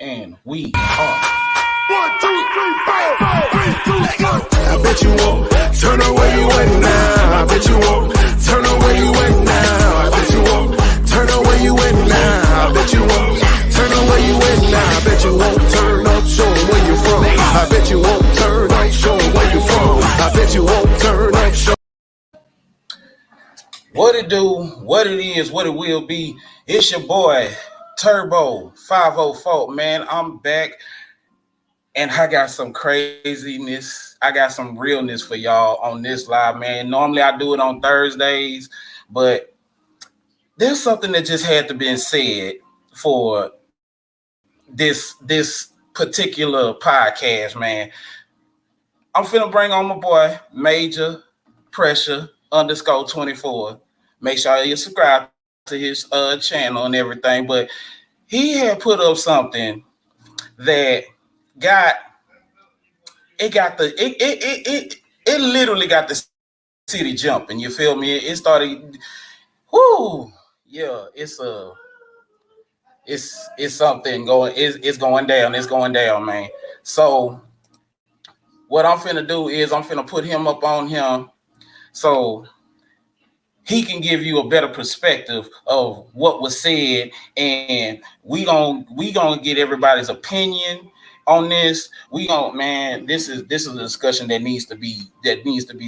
And we are. 1, 2, 3, 4, 3, 2, 1. I bet you won't turn away you at now. I bet you won't turn away you at now. I bet you won't turn away you at now. I bet you won't turn away you at now. I bet you won't turn up, show where you from. I bet you won't turn up, show where you from. I bet you won't turn up, show. What it do, what it is, what it will be. It's your boy Turbo 504, man. I'm back. And I got some craziness. I got some realness for y'all on this live, man. Normally I do it on Thursdays, but there's something that just had to be said for this particular podcast, man. I'm finna bring on my boy, Major Pressure _24. Make sure you subscribe to his channel and everything. But he had put up something that it literally got the city jumping. You feel me? It started. Whoo, yeah. It's something going. It's going down. It's going down, man. So what I'm finna do is I'm finna put him up on him, so he can give you a better perspective of what was said, and we gonna get everybody's opinion on this. This is a discussion that needs to be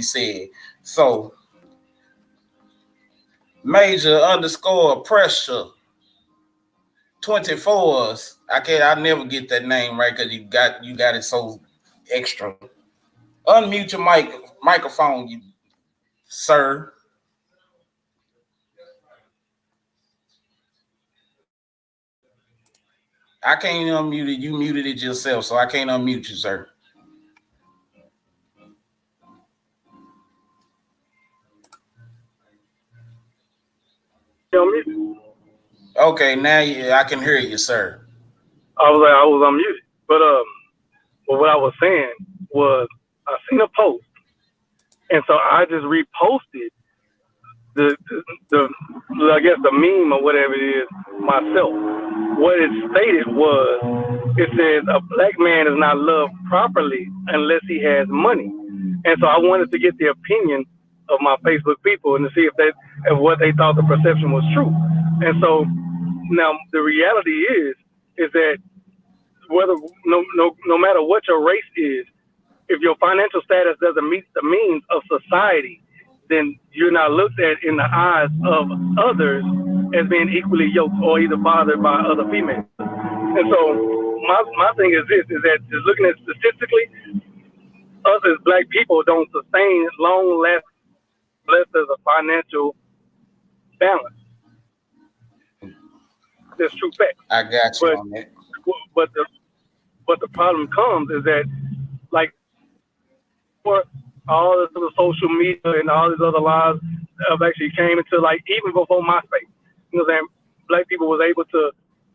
said. So Major _pressure 24s. I never get that name right because you got it so extra. Unmute your microphone, you sir. I can't unmute it. You muted it yourself, so I can't unmute you, sir. Okay, now I can hear you, sir. I was unmuted, but what I was saying was I seen a post, and so I just reposted the I guess the meme or whatever it is myself. What it stated was, it says a black man is not loved properly unless he has money, and so I wanted to get the opinion of my Facebook people and to see if what they thought the perception was true. And so now the reality is that whether no matter what your race is, if your financial status doesn't meet the means of society, then you're not looked at in the eyes of others as being equally yoked or either bothered by other females. And so my thing is this, is that just looking at statistically, us as black people don't sustain long lasting unless there's a financial balance. That's true fact. I got you on that. But the problem comes is that, like, for all this other social media and all these other lies have actually came into, like, even before MySpace, you know what I'm saying? Black people was able to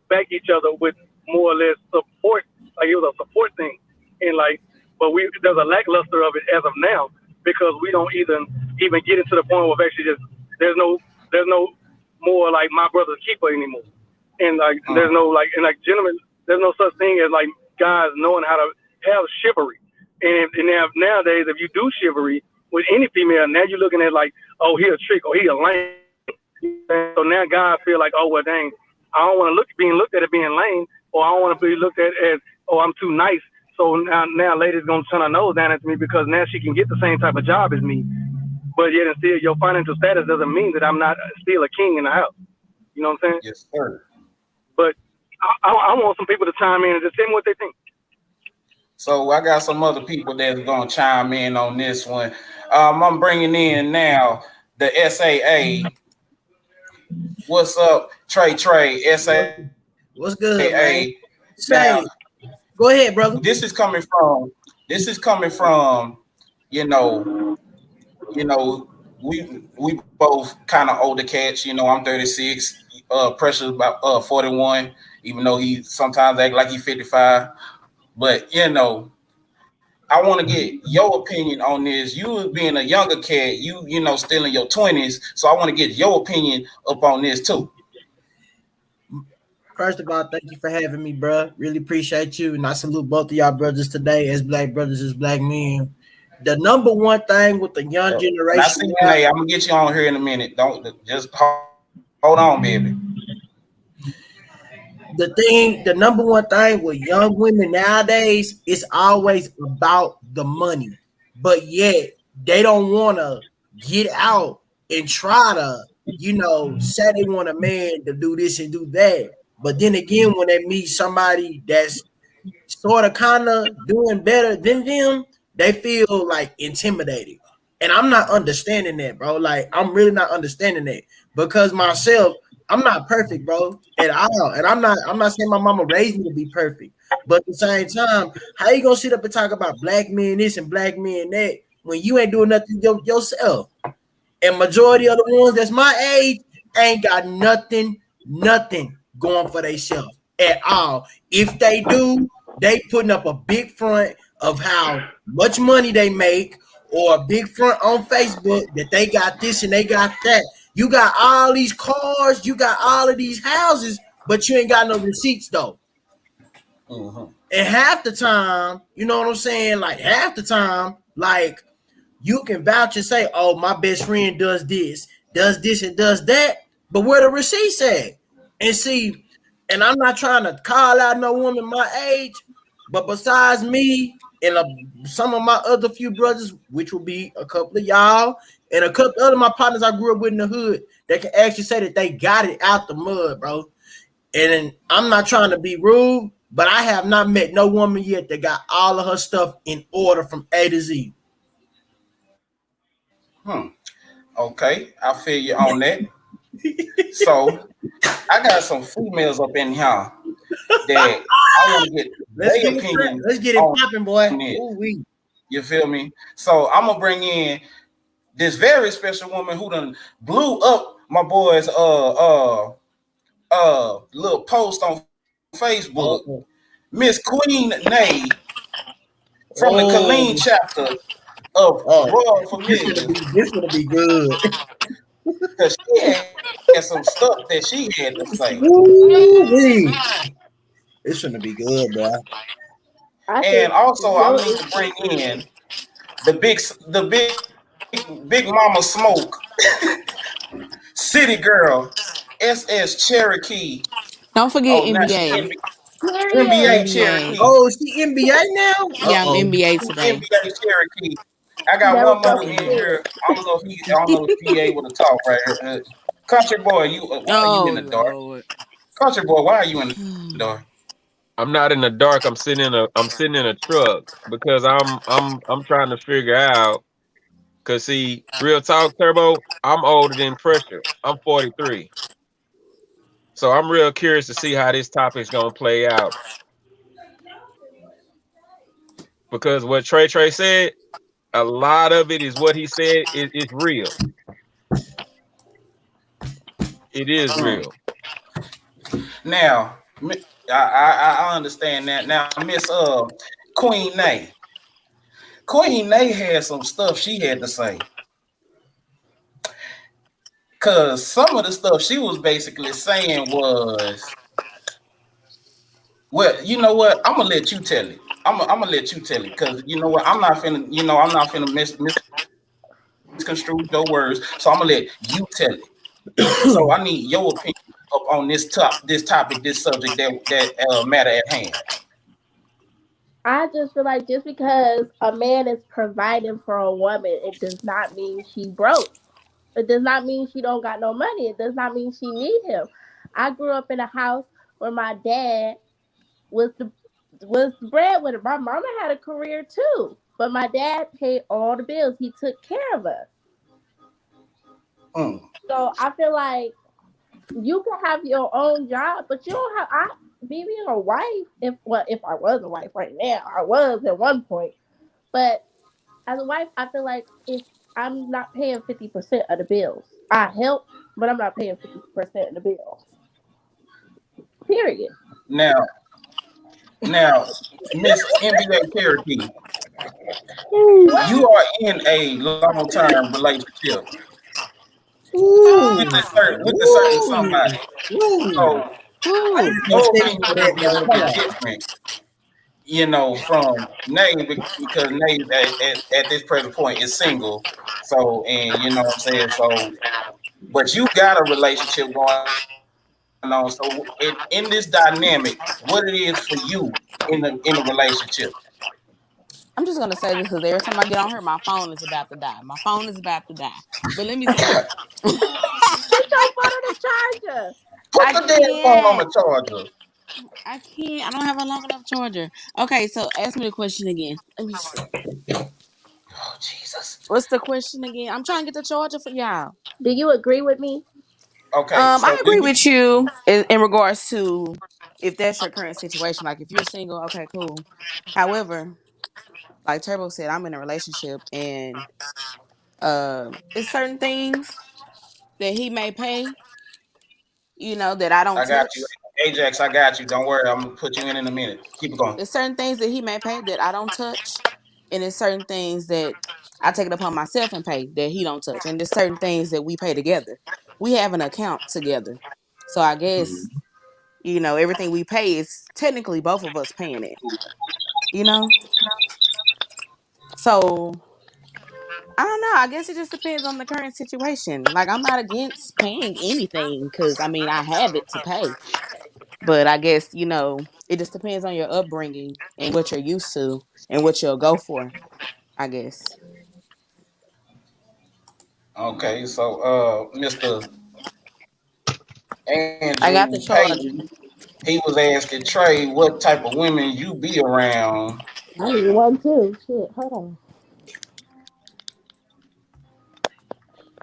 back each other with more or less support. Like, it was a support thing. And like, but there's a lackluster of it as of now, because we don't even get into the point where actually just there's no more like my brother's keeper anymore. And like there's no like, and like gentlemen, there's no such thing as like guys knowing how to have chivalry. And nowadays, if you do chivalry with any female, now you're looking at like, oh, he a trick or he a lame. So now guys feel like, oh well, dang, I don't want to being looked at as being lame, or I don't want to be looked at as, oh, I'm too nice. So now ladies gonna turn her nose down at me because now she can get the same type of job as me. But yet and still, your financial status doesn't mean that I'm not still a king in the house. You know what I'm saying? Yes, sir. But I want some people to chime in and just tell me what they think. So I got some other people that's gonna chime in on this one. I'm bringing in now the SAA. What's up, Trey? SAA. What's good, man? Now, go ahead, brother. This is coming from, you know, we both kind of older cats. You know, I'm 36. Pressure's about 41, even though he sometimes act like he's 55. But you know, I want to get your opinion on this. You being a younger cat, you know, still in your 20s. So I want to get your opinion up on this too. First of all, thank you for having me, bro. Really appreciate you. And I salute both of y'all brothers today as black brothers, as black men. The number one thing with the young And I generation see you, now, Nate. I'm gonna get you on here in a minute. Don't just hold on, baby. the number one thing with young women nowadays is always about the money. But yet they don't want to get out and try to, say they want a man to do this and do that. But then again, when they meet somebody that's sort of kind of doing better than them, they feel like intimidated. And I'm not understanding that, bro. Like, I'm really not understanding that because myself, I'm not perfect, bro, at all. And I'm not saying my mama raised me to be perfect. But at the same time, how you gonna sit up and talk about black men this and black men that when you ain't doing nothing yourself? And majority of the ones that's my age ain't got nothing going for themselves at all. If they do, they putting up a big front of how much money they make, or a big front on Facebook that they got this and they got that. You got all these cars, you got all of these houses, but you ain't got no receipts though. Mm-hmm. And half the time, you know what I'm saying? Like half the time, like you can vouch and say, "Oh, my best friend does this, and does that," but where the receipts at? And see, and I'm not trying to call out no woman my age, but besides me and some of my other few brothers, which will be a couple of y'all and a couple other my partners I grew up with in the hood, that can actually say that they got it out the mud, bro. And I'm not trying to be rude, but I have not met no woman yet that got all of her stuff in order from A to Z. Okay, I feel you on that. So I got some females up in here that I want to get their opinion. Let's get it popping, boy. Ooh-wee. You feel me? So I'm gonna bring in this very special woman who done blew up my boy's little post on Facebook. Miss Queen Nay from the Colleen chapter of Royal Familiar. This gonna be good. Because she had some stuff that she had to say. Ooh-wee. It's gonna be good, boy. And also I need to bring in the big mama smoke city girl SS Cherokee. Don't forget NBA. NBA Cherokee. Oh, she NBA now? Yeah, I'm NBA today. NBA Cherokee. I got one more in here. I don't know if he able to talk right here. Country boy, why are you in the dark? Lord. Country boy, why are you in the dark? I'm not in the dark. I'm sitting in a truck because I'm trying to figure out. Cause see, real talk, Turbo. I'm older than Pressure. I'm 43. So I'm real curious to see how this topic's gonna play out. Because what Trey said, a lot of it is what he said is real. It is real. Now, I understand that. Now, Miss Queen Nay. Queen Nay had some stuff she had to say. Cause some of the stuff she was basically saying was, well, you know what? I'm gonna let you tell it. I'm gonna let you tell it, cause you know what? I'm not finna misconstrue your words. So I'm gonna let you tell it. So I need your opinion up on this topic, this subject that matter at hand. I just feel like just because a man is providing for a woman, it does not mean she broke. It does not mean she don't got no money. It does not mean she need him. I grew up in a house where my dad was the breadwinner. My mama had a career too, but my dad paid all the bills. He took care of us. So I feel like you can have your own job, but you don't have. Me being a wife, if I was a wife right now, I was at one point, but as a wife, I feel like if I'm not paying 50% of the bills, I help, but I'm not paying 50% of the bills. Period. Now, Miss NBA Cherokee, you are in a long-term relationship with a certain somebody. So I Who? just Your don't say opinion for would that be a though. little Hold bit on. different, from Nay, because Nay at this present point is single. So, and you know what I'm saying. So, but you got a relationship going on. So, in this dynamic, what it is for you in the relationship? I'm just gonna say this because every time I get on here, my phone is about to die. My phone is about to die. But let me say, Put your phone on the charger. Put I the damn phone on can't. the charger. I can't. I don't have a long enough charger. Okay, so ask me the question again. Let me see. Oh Jesus. What's the question again? I'm trying to get the charger for y'all. Do you agree with me? Okay, so I do agree you? with you in regards to if that's your current situation. Like if you're single, okay, cool. However, like Turbo said, I'm in a relationship and it's certain things that he may pay, that I don't I got you, touch. Ajax. I got you. Don't worry. I'm gonna put you in a minute. Keep it going. There's certain things that he may pay that I don't touch, and there's certain things that I take it upon myself and pay that he don't touch, and there's certain things that we pay together. We have an account together, so I guess everything we pay is technically both of us paying it. You know, so I don't know. I guess it just depends on the current situation. Like I'm not against paying anything because I have it to pay. But I guess, it just depends on your upbringing and what you're used to and what you'll go for, I guess. Okay, so Mr. I got Andrew the charger. Payton, he was asking Trey what type of women you be around. I need one too. Shit, hold on.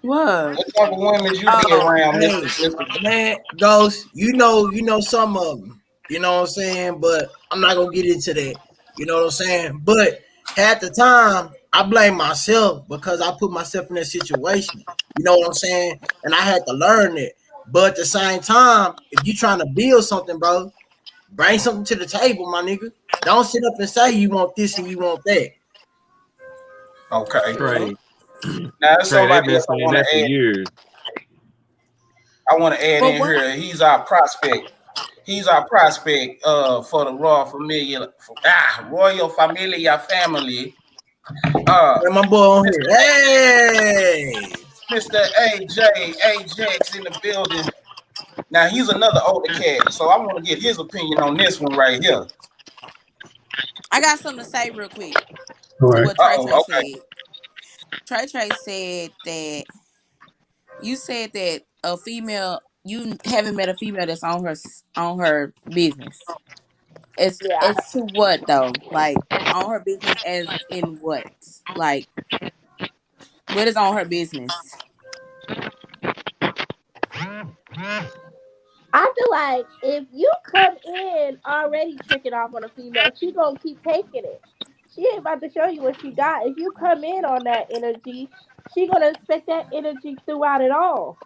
What? What type of women you be Oh, around, Hey, Mr. man, Ghost, you know some of them. You know what I'm saying? But I'm not gonna get into that. You know what I'm saying? But at the time, I blame myself because I put myself in that situation. You know what I'm saying? And I had to learn it. But at the same time, if you trying to build something, bro, bring something to the table, my nigga. Don't sit up and say you want this and you want that. Okay. yeah. Trey, Now there's Trey, they've somebody been else I saying want that for to add. years. I want to add But in what? here. He's our prospect. He's our prospect for the Royal Familia family. Uh, Where my boy on here? Hey, Mr. AJ Ajax in the building. Now he's another older cat, so I want to get his opinion on this one right here. I got something to say real quick All to right. what Trey Trey Okay. said. Trey said that you said that a female, you haven't met a female that's on her business. Yeah. As to what though? Like on her business as in what? Like what is on her business? I feel like if you come in already tricking off on a female, she gonna keep taking it. She ain't about to show you what she got. If you come in on that energy, she gonna expect that energy throughout it all.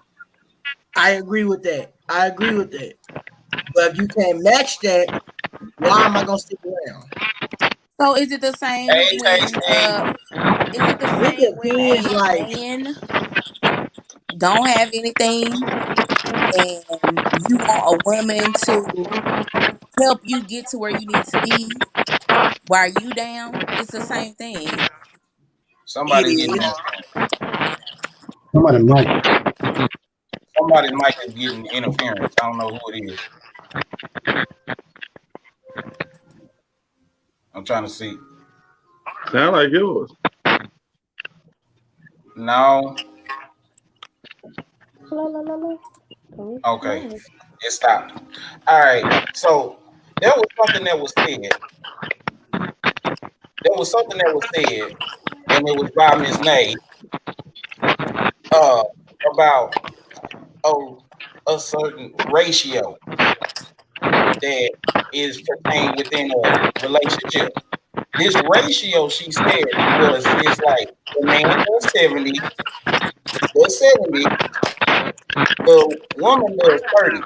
I agree with that. I agree with that. But if you can't match that, why am I gonna stick around? So is it the same Hey, when Tasty. It depends. a Like man don't have anything and you want a woman to help you get to where you need to be while you down? It's the same thing. it Somebody's getting is. interference. Somebody mic. Somebody's mic is getting interference. I don't know who it is. I'm trying to see. Sound like yours. No. La, la, la, la. Okay. It stopped. All right. So there was something that was said. There was something that was said, and it was by Miss Nay, uh, about a, a certain ratio that is pertained within a relationship. This ratio, she said, is like the man does 70, the woman does 30.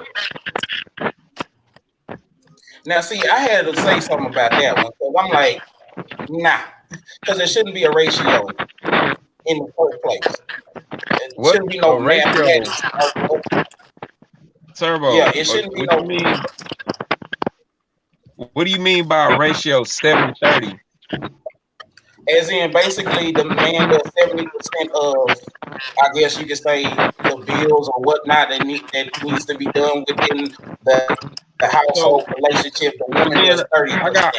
Now, see, I had to say something about that one because I'm like, nah, because there shouldn't be a ratio in the first place. It What shouldn't be a no ratio? mathematics. Turbo, Yeah, it shouldn't be what you no. mean? What do you mean by a ratio 70-30? As in, basically, the man does 70% of, I guess you could say, the bills or whatnot that needs to be done within the So household relationship. The woman then does 30%. I got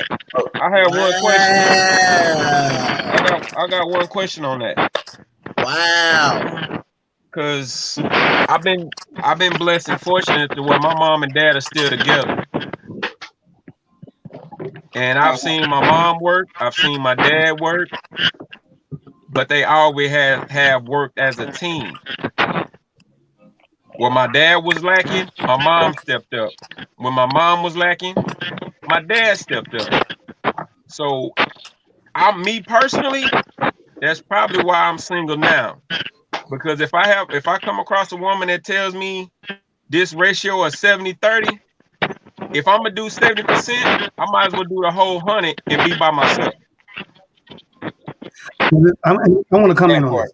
I have one question. Wow. I got one question on that. Wow. Cause I've been blessed and fortunate to where my mom and dad are still together. And I've seen my mom work, I've seen my dad work, but they always have worked as a team. When my dad was lacking, my mom stepped up. When my mom was lacking, my dad stepped up. So I'm me personally, that's probably why I'm single now. Because if I come across a woman that tells me this ratio is 70-30, if I'm gonna do 70%, I might as well do the whole 100 and be by myself. I want to comment That on part.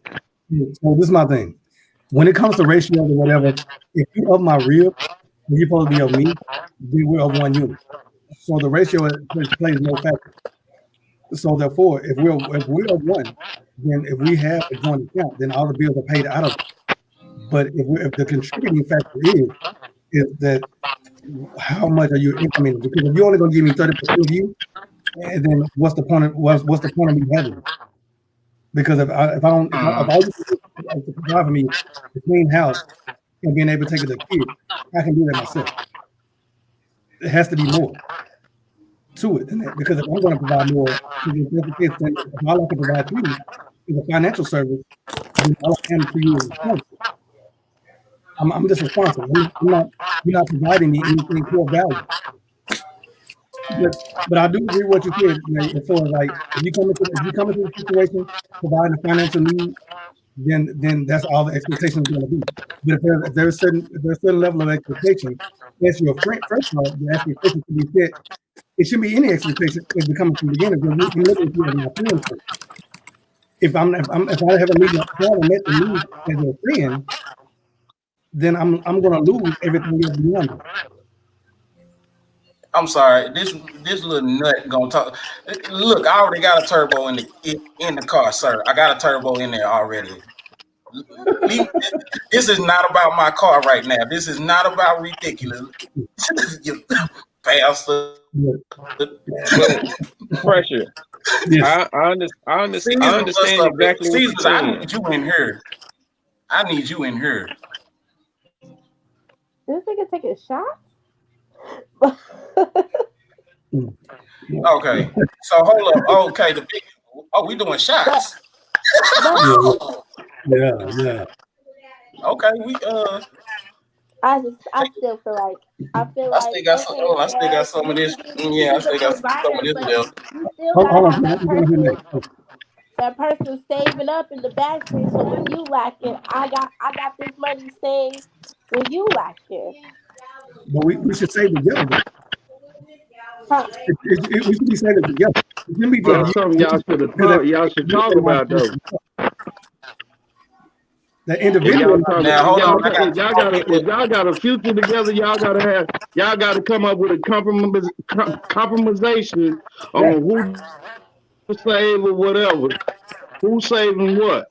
this. So this is my thing. When it comes to ratios or whatever, if you of my rib, and you're supposed to be of me, then we're of one unit. So the ratio plays no factor. So therefore, if we're of one, then if we have a joint account, then all the bills are paid out of it. But if the contributing factor is that how much are you incrementing? Because if you're only going to give me 30% of you, and then what's the point of me having it? Because if all you do is to provide for me a clean house and being able to take it to the kid, I can do that myself. It has to be more to it than that. Because if I'm going to provide more, if all I can provide to you is a financial service, then all I am to you is responsible. I'm just responsible. You're not providing me anything core value. But I do agree with what you said, as far as like if you come into a situation providing a financial need, then that's all the expectation is going to be. But if there's a certain level of expectation, as your friend, first of all, the expectation should be set. It shouldn't be any expectation as it comes from the beginning. Because I'm looking at you as my friend first. If I haven't met the need as a friend, then I'm going to lose everything else beyond it. I'm sorry. This little nut gonna talk. Look, I already got a turbo in the car, sir. I got a turbo in there already. This is not about my car right now. This is not about ridiculous. You bastard. Pressure. Yes. I understand exactly what Caesar, you're I saying. need you in here. I need you in here. This nigga taking shots? Okay. So hold up. Okay, we doing shots. Yeah. Okay, we I still feel like I still got some. Oh, I still got some of this. Yeah, I still got some of this left. you still Hold gotta on. have You're going to hear next. that person saving up in the backstreet. So when you lacking, I got this money saved when you lacking. But we should save together. Huh. We should be saving together. It shouldn't be That's just something y'all should talk about though. The If individual. Now hold on. I got if y'all got a future together, y'all gotta come up with a compromisation on who to save or whatever. Who's saving what?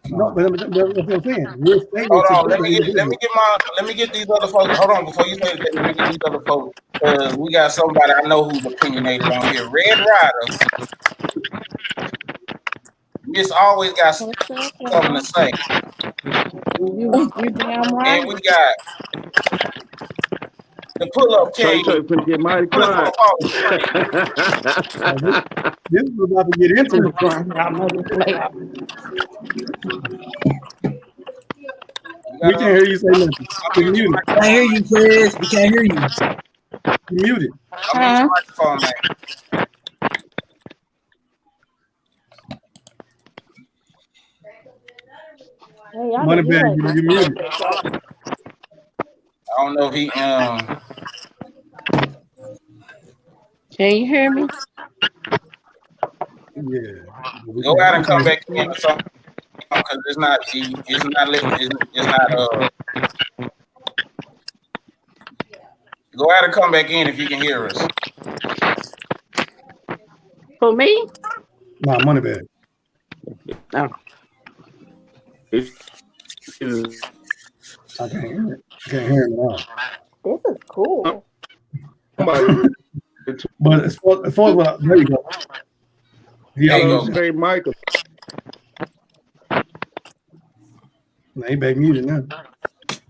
No, but that's what I'm saying. We're saving hold on. together. Let me get these other folks. Hold on, before you say that, let me get these other folks because we got somebody I know who's opinionated on here. Red Rider. Miss always got something to say. You damn right. And we got the pull-up Trey king. finna get mighty Pull up quiet. all the This is about to get into it. We can't hear you say nothing. You're muted. Can't hear you, Chris. We can't hear you. You're muted. I'm in microphone, man. Hey, Money bag, you're muted. I don't know if he Can you hear me? Yeah. go out and come back in or something because it's not Go out and come back in if you can hear us. For me? Nah, money bag. Oh. I can't hear it. I can't hear him at all. This is cool. But as far as what, there you go. There you go. Say Michael. Nah, he back muted now.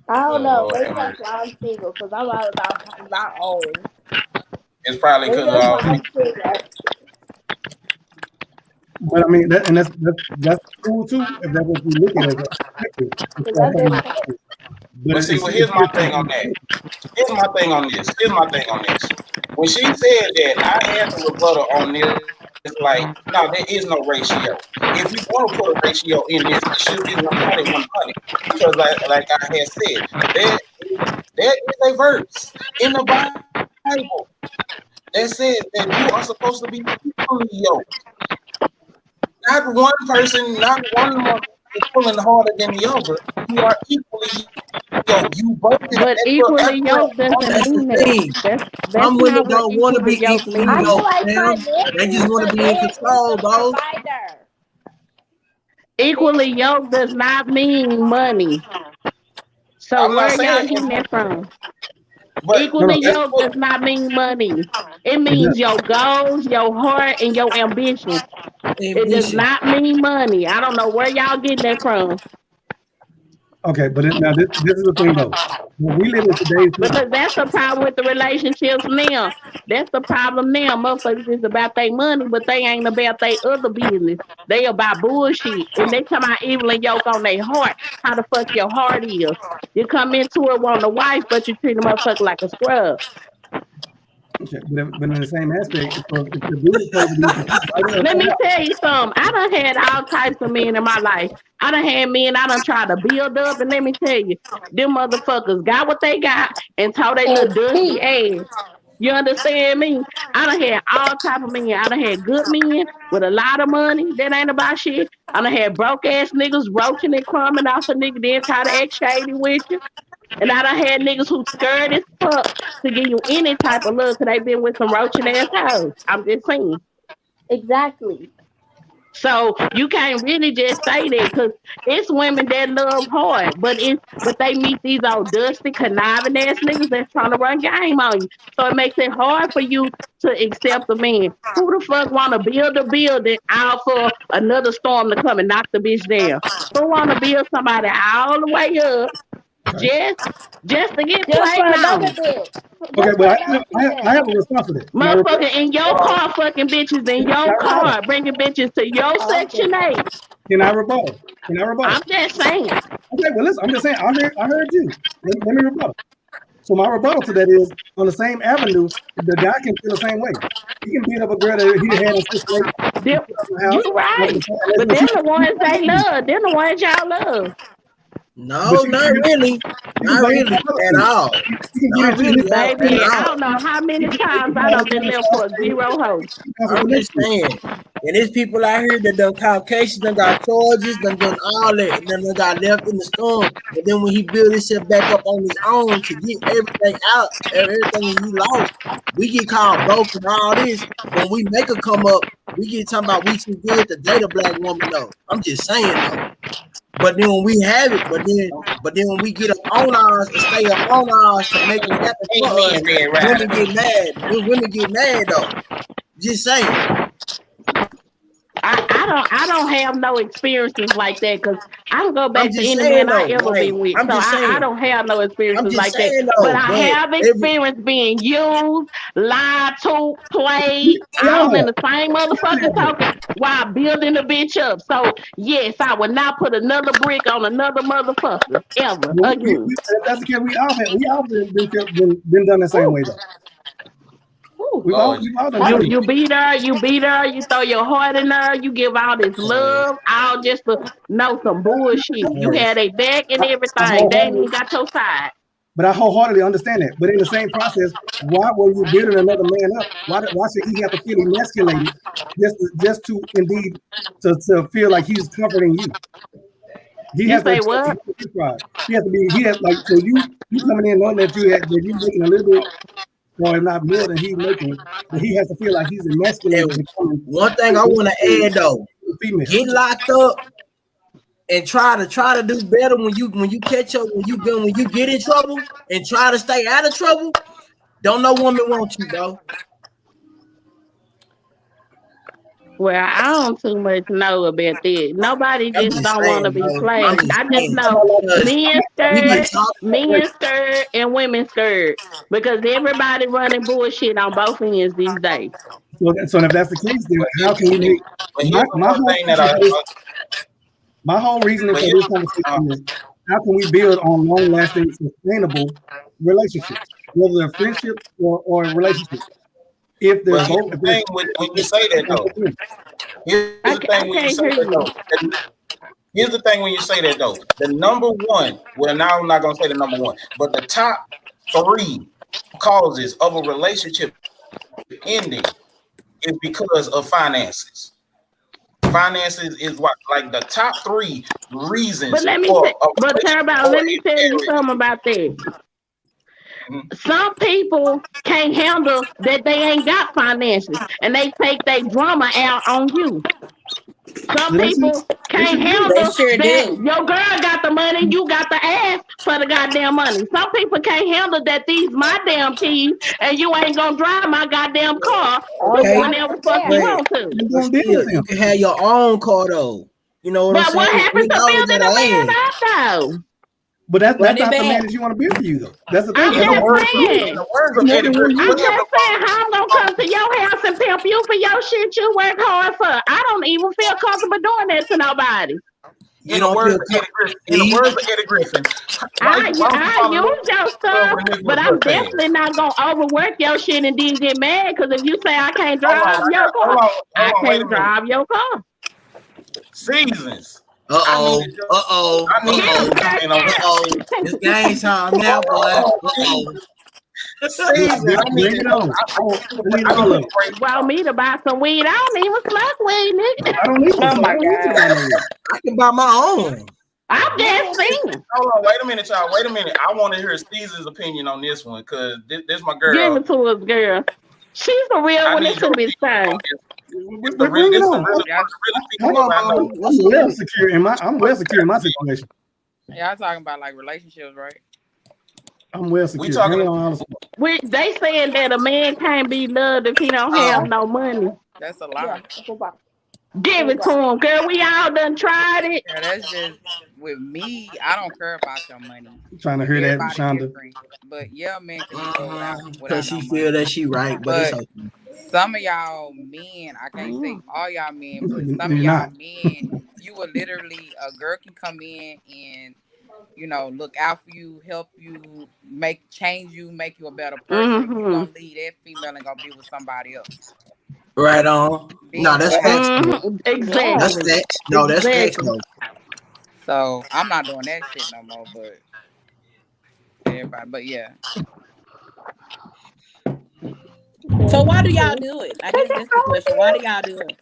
I don't know. Lord Maybe have that's why I'm single because I'm all about my own. It's probably Maybe because that's of why all I'm single. But I mean, that's cool too. If that's what you look at as a perspective. Because I just But see, well, here's my thing on that. Here's my thing on this. When she said that, I had to rebuttal on this. It's like, no, there is no ratio. If you want to put a ratio in this, it should be 100. Because like I had said, there is a verse in the Bible that says that you are supposed to be equally yoked. Not one person, not one mother is pulling harder than the other. You are equally yoked. You both have But equally yoked That's doesn't mean the that. thing. That's Some women not what don't want to be equally yoked equally I means. feel yoked, like fam. They just want to be in control, the bro. provider. Equally yoked does not mean money. So I'm where not are y'all saying, getting that from? but Equally it's yoked does not mean money. It means your goals, your heart, and your ambition. It does Ambition. not mean money. I don't know where y'all getting that from. Okay, but now this is the thing though. When we live in today's time, Because that's the problem with the relationships now. That's the problem now. Motherfuckers is about their money, but they ain't about their other business. They about bullshit. And they come out evil and yoke on their heart. How the fuck your heart is. You come into it wanting a wife, but you treat a motherfucker like a scrub. okay, but in the same aspect, if the dude is supposed to be right in Let me the tell you something. I done had all types of men in my life. I done had men I done tried to build up, and let me tell you, them motherfuckers got what they got and told they little dusty ass. You understand me? I done had all type of men. I done had good men with a lot of money that ain't about shit. I done had broke ass niggas roaching and crumbing off a nigga, then try to act shady with you. And I done had niggas who scared as fuck to give you any type of love because they been with some roaching ass hoes. I'm just saying. Exactly. So you can't really just say that because it's women that love hard, but they meet these old dusty, conniving ass niggas that's trying to run game on you. So it makes it hard for you to accept a man. Who the fuck want to build a building out for another storm to come and knock the bitch down? Who want to build somebody all the way up just to get Just for played another on? bitch. Okay, Just for but another I have a response to that. Can I reply? Motherfucker in your car, fucking bitches in your car, bringing bitches to your Section 8. Can I rebuttal? I'm just saying. Okay, well listen, I'm just saying, I heard you. Let me rebuttal. So my rebuttal to that is on the same avenue, the guy can feel the same way. He can beat up a girl that he had on 6 You right. But they're the ones they love. They're the ones y'all love. No, not really. Not really at all. Not really Baby, at I all. don't know how many times I done been left for a zero hoe. I'm just saying. And there's people out here that done caught cases, done got charges, done all that, and then they got left in the storm. But then when he built himself back up on his own to get everything out, everything he lost, we get called broke and all this. When we make her come up, we get talking about we too good to date a black woman. No, I'm just saying though. But then when we have it, but then when we get up on ours and stay up on ours to make it happen for us, women get mad. Women get mad though. Just saying. I don't have no experiences like that because I can go back to any saying, man I though, ever like, been with. I'm So just saying. I don't have no experiences like that. Saying, but I have experience being used, lied to, played, all in the same motherfucking token while building the bitch up. So yes, I would not put another brick on another motherfucker ever again. That's the case. We all been done the same way though. We've all done You beat her, you throw your heart in her, you give all this love, all just to know some bullshit. You had a back and everything. They ain't even got your side. But I wholeheartedly understand that. But in the same process, why were you building another man up? Why should he have to feel emasculated just to indeed to feel like he's comforting you? He has say what? He has to be. He has like so you coming in knowing that you making a little bit or if not more than he's making, but he has to feel like he's emasculated. And one thing I want to add though, female. get locked up and try to do better when you catch up, when you get in trouble, and try to stay out of trouble. Don't no woman want you, bro. Well, I don't too much know about that. Nobody just don't want to be played. I just know men scared, and women scared because everybody running bullshit on both ends these days. So if that's the case, then how can we make my whole reasoning for this conversation is how can we build on long-lasting, sustainable relationships, whether they're friendships or relationships? If they're both, when you say that though, here's the thing when you say that though. The number one, well, now I'm not gonna say the number one, but the top 3 causes of a relationship ending is because of finances. Finances is what, like the top 3 reasons. But let me tell you something about that. Some people can't handle that they ain't got finances, and they take their drama out on you. Some people can't handle that your girl got the money, you got the ass for the goddamn money. Some people can't handle that these my damn keys, and you ain't gonna drive my goddamn car whenever fuck you want to. You can have your own car though. You know what I'm saying? But what happens to building a man up though? But that's not the man that you want to build for you though. That's the thing. I'm just saying, how I'm gonna come to your house and pimp you for your shit you work hard for. I don't even feel comfortable doing that to nobody. In the words of Eddie Griffin, I use your stuff, but I'm definitely not gonna overwork your shit and then get mad because if you say I can't drive your car, I can't drive your car. Seasons. It's game time now, boy. Want me to buy some weed? I don't even smoke weed, nigga. I don't need Oh my god. I can buy my own. I'm just saying. Hold on, wait a minute, y'all. Wait a minute. I want to hear Steve's opinion on this one because this my girl. Give it to us, girl. She's a real one. It's a bitch thing. I'm well secure in my situation. Y'all talking about like relationships, right? I'm well secure. They saying that a man can't be loved if he don't have no money. That's a lie. Give it to him, girl. We all done tried it. Yeah, that's just with me. I don't care about your money. I'm trying to hear that, Shonda. But yeah, man, because she feel that she right, but it's okay. Some of y'all men, I can't say all y'all men, but some of y'all men, you will literally, a girl can come in and, you know, look out for you, help you, change you, make you a better person. You're going to leave that female and go be with somebody else. Right on. No, that's facts. Exactly. That's facts. No, that's facts. So I'm not doing that shit no more, but everybody, but yeah. So why do y'all do it? I guess that's the question. Why do y'all do it?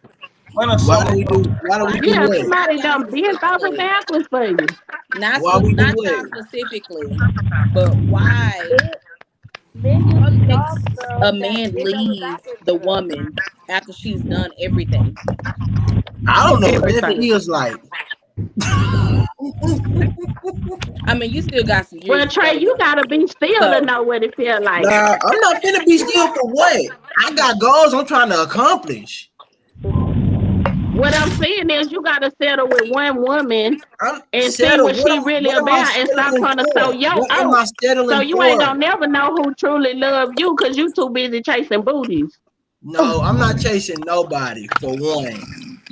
Why do we do it? Somebody done bent over backwards for you. Not y'all specifically, but why? What makes a man leave the woman after she's done everything? I don't know what that feels like. I mean, you still got some years. Well, Trey, you gotta be still to know what it feels like. Nah, I'm not gonna be still for what? I got goals I'm trying to accomplish. What I'm saying is you gotta settle with one woman and see what she really about and stop trying to sow your own. So you ain't gonna never know who truly love you because you too busy chasing booties. No, I'm not chasing nobody for one.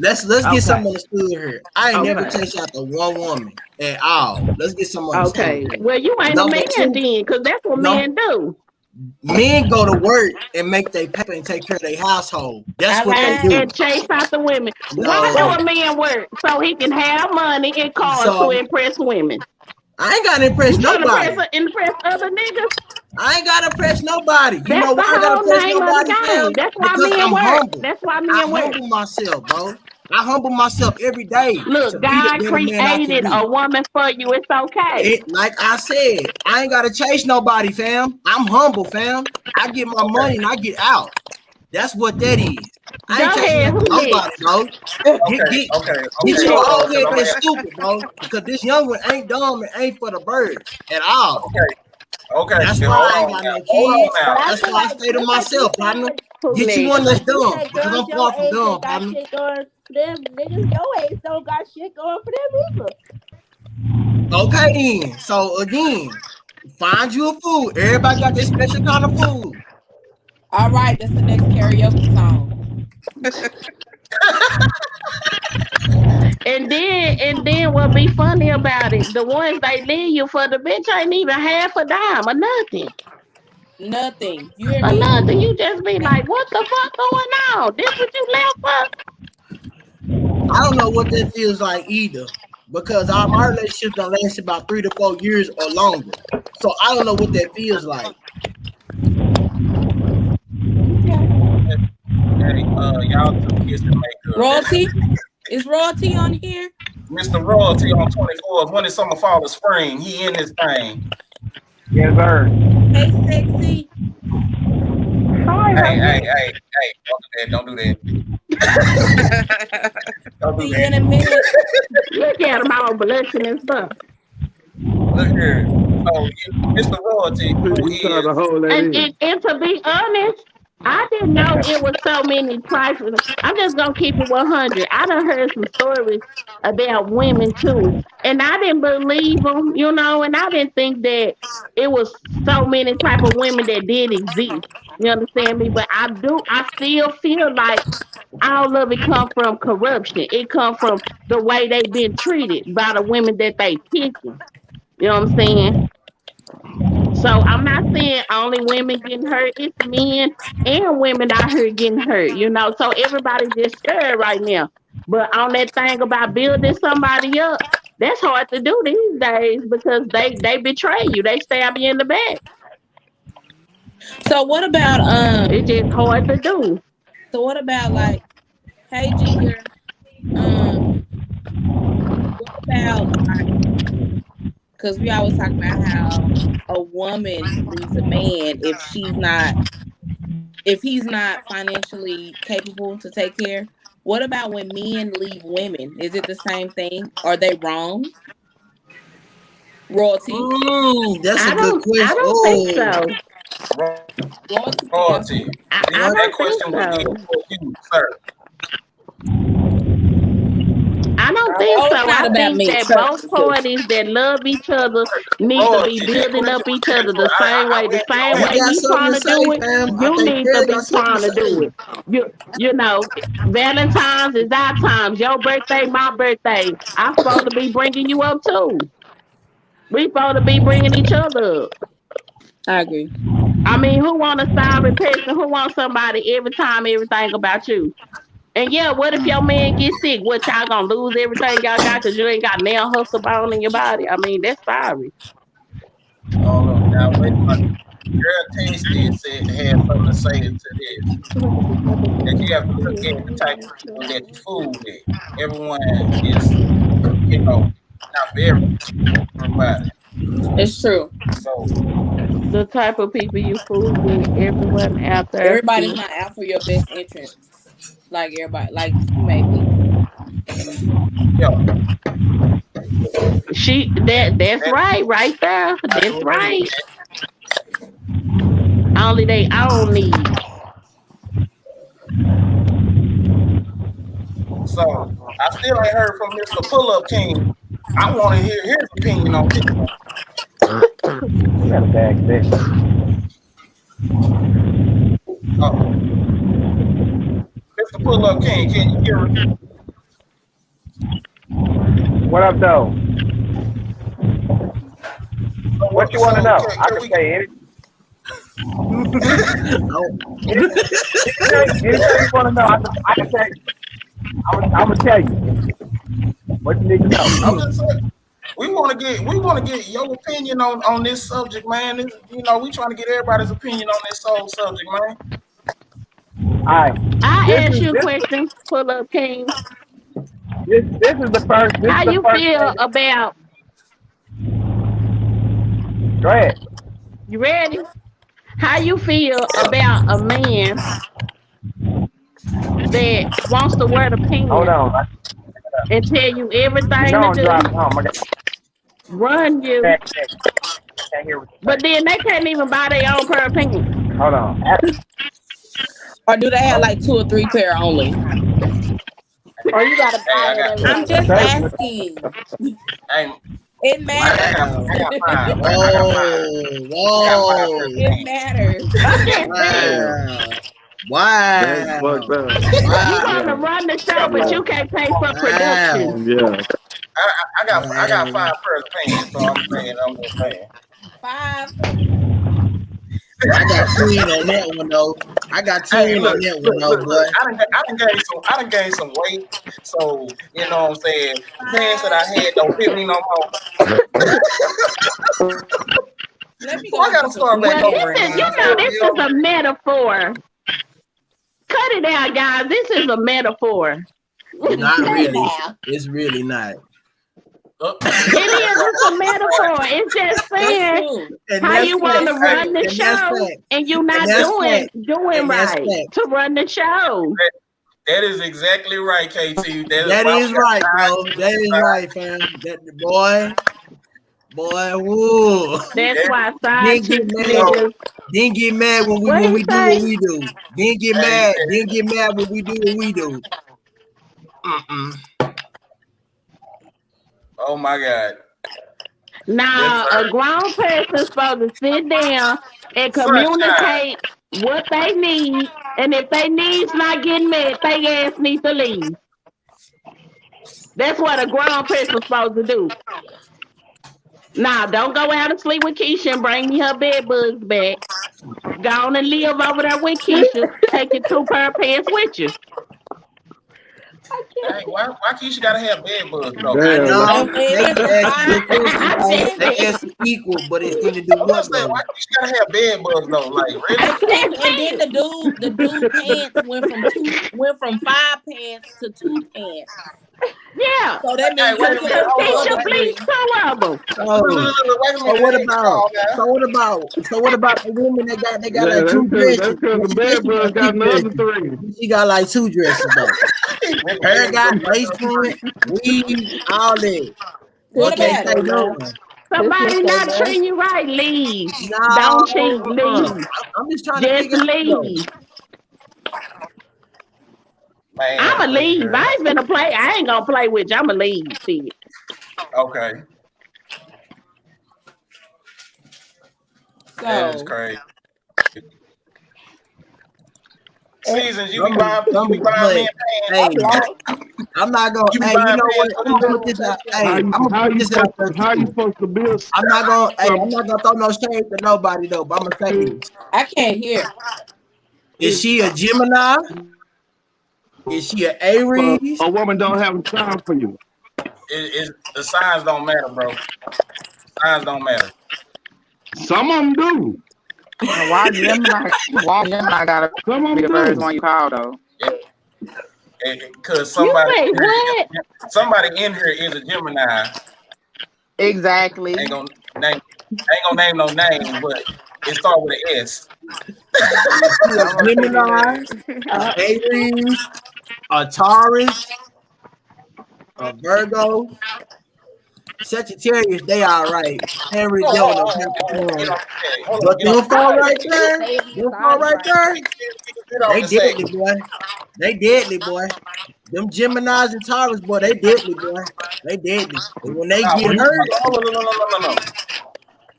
Let's get something understood here. I ain't never chased after one woman at all. Let's get some understanding. Okay. Well, you ain't a man then, because that's what men do. Men go to work and make their paper and take care of their household. That's what they do. And chase after women. Why do a man work? So he can have money and cars to impress women. I ain't gotta impress nobody. Impress other niggas. I ain't gotta impress nobody. You know why I gotta impress nobody? That's why men work. That's why men work. I humble myself, bro. I humble myself every day to Look, be the God better man I can created be. a woman for you. It's okay. Like I said, I ain't gotta chase nobody, fam. I'm humble, fam. I get my money and I get out. That's what that is. I ain't Go chasing ahead. after Who nobody, next? bro. Okay, Get okay, Who get okay. your next? Hold on, old because head I'm that's gonna. stupid, bro. Because this young one ain't dumb and ain't for the birds at all. Okay, okay. That's why Hold I ain't on got now. no Hold on kids. But now. I That's feel why I like, stay to just like you myself, partner. said, Who Get you next? one just that's like you dumb said, because girls I'm your far from age dumb, ain't got partner. shit going for them. Niggas your age don't got shit going for them either. Okay, then. So again, find you a food. Everybody got their special kind of food. All right, that's the next karaoke song. And then what be funny about it? The ones they leave you for, the bitch ain't even half a dime or nothing. Nothing. You hear Or me? nothing. You just be like, what the fuck going on? This what you left for? I don't know what that feels like either because my relationship done lasted about 3 to 4 years or longer. So I don't know what that feels like. Okay. Hey, y'all two kiss and make up. Royalty? Is royalty on here? Mr. Royalty on 24th. When is summer, fall, or spring? He in this thing. Yes, sir. Hey, sexy. Hi, Hey. Don't do that. Don't do See you that. in a minute. Look at them all blushing and stuff. Look here. So, Mr. Royalty, who You trying to is hold that And, in? and, and to be honest, I didn't know it was so many trifling. I'm just gonna keep it 100. I done heard some stories about women too, and I didn't believe them, and I didn't think that it was so many type of women that did exist. You understand me? But I do. I still feel like all of it come from corruption. It come from the way they been treated by the women that they picking. You know what I'm saying? So I'm not saying only women getting hurt. It's men and women out here getting hurt. So everybody just scared right now. But on that thing about building somebody up, that's hard to do these days because they betray you. They stab you in the back. So what about It's just hard to do. like, hey Junior, what about like, because we always talk about how a woman leaves a man if he's not financially capable to take care. What about when men leave women? Is it the same thing? Are they wrong? Royalty. That's a good I question. don't think Oh, so. Royalty can answer. Royalty? I That don't think question was geared so. for you, sir. I don't think Oh, so. it's not I about think me. that Trust both me, sis. parties that love each other need to be Royalty, that building question up was each geared other for the same way. we The ain't same gonna he way have got he something trying to to do say, it, fam. I you think need to Craig got be something to trying to do say. it. Valentine's is our times. Your birthday, my birthday. I'm supposed to be bringing you up too. We supposed to be bringing each other up. I agree. I mean, who want a sorry person? Who want somebody every time everything about you? And yeah, what if your man gets sick? What, y'all gonna lose everything y'all got because you ain't got nail hustle bone in your body? I mean, that's sorry. hold on now. Wait a minute. Girl Tasty said had something to say to this. That you have to look at the type of people that you fool with. Everyone is, not for everybody. It's true. So The type of people you fool with, everyone out there Everybody's see. not out for your best interests. Like everybody, like you may be. yeah, That's that right there. I That's do agree with right. that. Only they own needs. So I still ain't heard from Mr. Pull Up King. I want to hear his opinion on this one. You got a bag of that. Uh, Mr. Pull Up King, can you hear us? What up, though? What you want to So know? I can can we? say anything. Oh. Anything you want to know, I can tell you. I'm gonna tell you what you need to know. I'm just saying. We want to get your opinion on this subject, man. We trying to get everybody's opinion on this whole subject, man. All right. I This ask is you a this. question, pull up king. This is the first. This How is the you first feel thing. about? Go ahead. You ready? How you feel about a man that wants to wear the Hold pants on. and tell you You everything know to I'm driving do, home. I got run you, back. Can't hear what you're but then they can't even buy their own pair of pants? saying. Hold on. Or do they have like 2 or 3 pair only? Or you gotta Hey, buy I it got, every I'm other just week. asking. hey, It Wow. matters. I got five. Whoa. I got 5 pairs of Whoa. It pants. matters. I'm just saying. Damn. Wow. That's Wow. fucked up. You Wow. want to Yeah. run the I show, got but five. you can't pay for Wow. production. Yeah. I got Wow. 5 pairs of pants. So I'm just saying. 5. I got 10 on that one though. I got 10 Hey, on look, that one look, though, look, look. boy. I done gained some weight. So you know what I'm saying. The pants that I 5. had don't fit me no more. Let me So go I and gotta get some start back Well, pants. over this is, again. this You know is a metaphor. Cut it out, guys. This is a metaphor. Not Cut it really. out. It's really not. It is. It's a metaphor. It's just That's saying true. And how that's you want to fact. That's run true. the And that's show fact. and you And not that's doing fact. And that's right fact. to run the show. That is exactly right, KT. That is right, bro. That is right, fam. That boy, woo. That's why side Didn't get chick mad. niggas. Didn't get mad What when he we do say? what we do. Didn't get Hey, mad. Didn't get mad when we do what we do. Mm-mm. oh my God. Now, Yes, a sir. grown person supposed to sit down and Sunshine. communicate what they need, and if they needs not getting met, they ass need to leave. That's what a grown person supposed to do. Now, don't go out and sleep with Keisha and bring me her bed bugs back. Go on and live over there with Keisha. Take your 2 pair of pants with you. I Hey, can't. why Keisha gotta have bed bugs though? I Damn. know If they it's a ask five, good question. I'm if just They saying. ask equal, but it's going to do I'm what just saying, though? why Keisha gotta have bed bugs though? Like, really? I'm just and then saying. the dude pants went from 5 pants to 2 pants. Yeah. So that Hey, means wait you a can minute. put Because Hold the up. Keisha other Wait a minute. bleached 3. 2 of them. So, Wait a so minute. what Hey, come about? on now. So what about the women that got like Yeah, 2 that's dresses? because the She said bad she got bug 6 got another dresses. 3. She got like 2 dresses though. Nigga Hair bed got bugs lace got front, weave, all that. What What This can't nigga about say it? say no no. one? This Somebody nigga say not no. treating you right, leave. No, Don't cheat, leave. I'm just trying to Just figure it out though. leave. Man, I'ma look leave. here. I ain't gonna play. I ain't gonna play with you. I'ma leave. See. Okay, that is So crazy. Eh, Seasons, But men hey, pants. I'm lost. I'm not gonna. You be Hey, you buying know what? pants for I'm the gonna put dude. this out. Hey, I'm gonna put this out there How you too. supposed to build I'm not gonna. Hey, I'm something? not gonna throw no shade to nobody though. But I'm gonna say this: I can't hear. is she a Gemini? Is she an Aries? A woman don't have time for you. The signs don't matter, bro. Signs don't matter. Some of them do. And why Gemini gotta Some of be them the first do. one you call though? Because You say what? somebody in here is a Gemini. Exactly. Ain't gonna name no names, but it starts with an S. Is she a I'm gonna take Gemini? it. A Aries? A Taurus? A Virgo? Sagittarius, they all right. Henry Hold Jonah, on, get Capricorn. on the tag. Hold on, But get on them the I four heard tag. right you just there, say these them four signs right right. there, Get on they the deadly, tag. boy. They deadly, boy. Them Geminis and Taurus, boy, they deadly, boy. They deadly. And when they Nah, get what you hurt, talking? Hold on, no.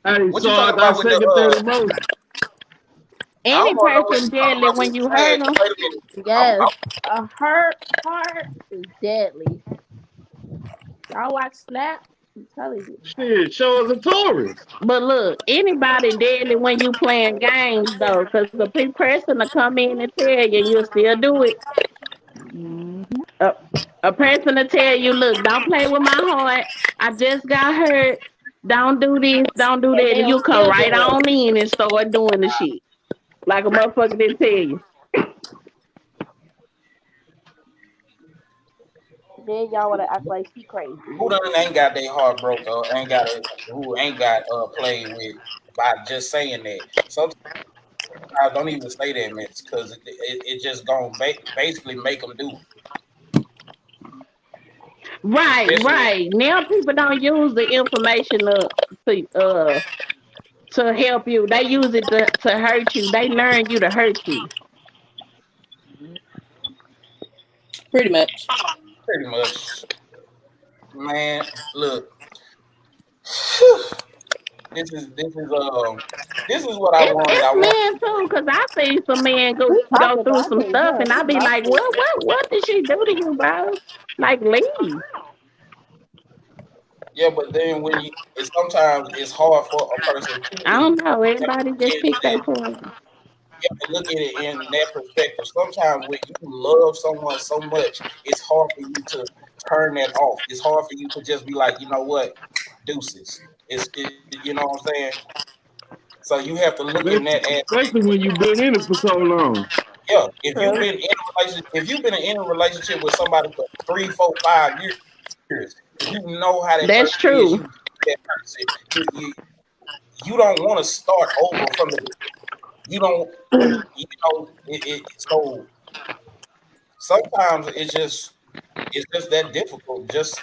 Hey, What so you I talking got about with the second, third emotion. I Any almost know what person you talking deadly about when with you the hurt tag. them. Wait a minute. Yes, a hurt heart is deadly. Y'all watch Snap? I'm telling you. Shit, show us a Taurus. But look, anybody deadly when you playing games though, because the person will come in and tell you, and you'll still do it. Mhm. A, a person will tell you, look, don't play with my heart. I just got hurt. Don't do this, don't do And that. And they'll you come still right do it. on in and start doing the shit. Like a motherfucker didn't tell you. then y'all want to act like she crazy. Who done ain't got their heart broke or ain't got it? Who ain't got played with by just saying that? Sometimes I don't even say that much because it just gonna basically make them do, Right, especially right. Now people don't use the information to uh to help you. They use it to hurt you. They learn you to hurt you. Pretty much. pretty much. Man, look, this is what I wanted. I It's want. men too, cause I see some men We go talking, but through I some can't stuff, hear. and I We be like, muffled. what did she do to you, bro? Like, leave. Yeah, but then sometimes it's hard for a person to I leave. don't know. You have to Everybody look just at pick their it, poison. you have to look at it in that perspective. Sometimes when you love someone so much, it's hard for you to turn that off. It's hard for you to just be like, you know what, deuces. You know what I'm saying? So you have to look in that aspect. Especially when you've been in it for so long. Yeah, if you've True. been in a relationship, if you've been in a relationship with somebody for 3, 4, 5 years, if you know how that person That's is, you true. that person. You don't want to start over from the. You don't. So sometimes it's just that difficult. Just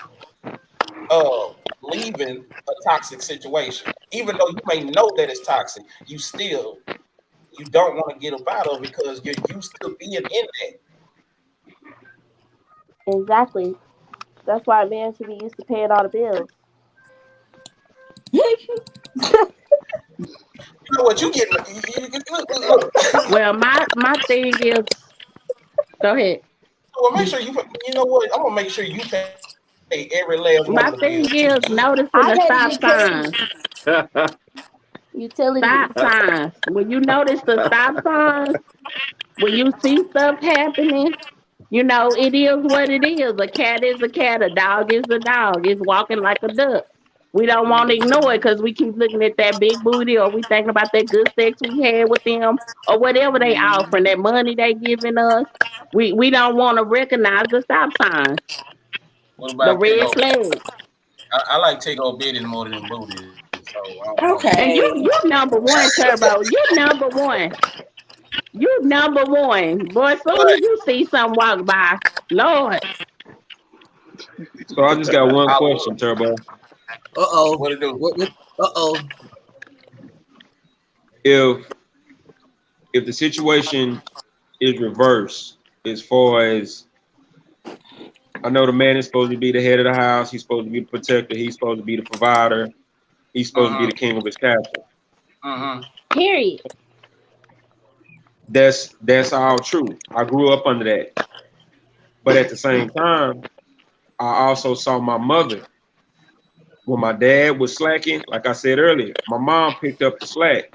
leaving a toxic situation, even though you may know that it's toxic, you don't want to get up out of it because you're used to being in that. Exactly. That's why a man should be used to paying all the bills. You know what? You get look. Well, my thing is, go ahead. Well, make sure you. You know what? I'm gonna make sure you pay every last one of the bills My too. thing Too. is noticing I the pay stop the signs. utilities. Utilities. Stop signs. When you notice the stop signs, when you see stuff happening, you know, it is what it is. A cat is a cat. A dog is a dog. It's walking like a duck. We don't want to ignore it because we keep looking at that big booty or we thinking about that good sex we had with them or whatever they offering, that money they giving us. We don't want to recognize the stop signs, What the about red Tego? flags. I like Tego bitties more than booties, so I don't know. And you Okay. number one, Turbo. You number one. You number one. Boy, as soon as But you see something walk by, Lord, So I just got one I, question, Turbo. Uh-oh. what it do? What uh-oh. If the situation is reversed, as far as I know, the man is supposed to be the head of the house. He's supposed to be the protector. He's supposed to be the provider. He's supposed to be Uh the king of his castle. huh. Period. That's all true. I grew up under that. But at the same time, I also saw my mother when my dad was slacking. Like I said earlier, my mom picked up the slack.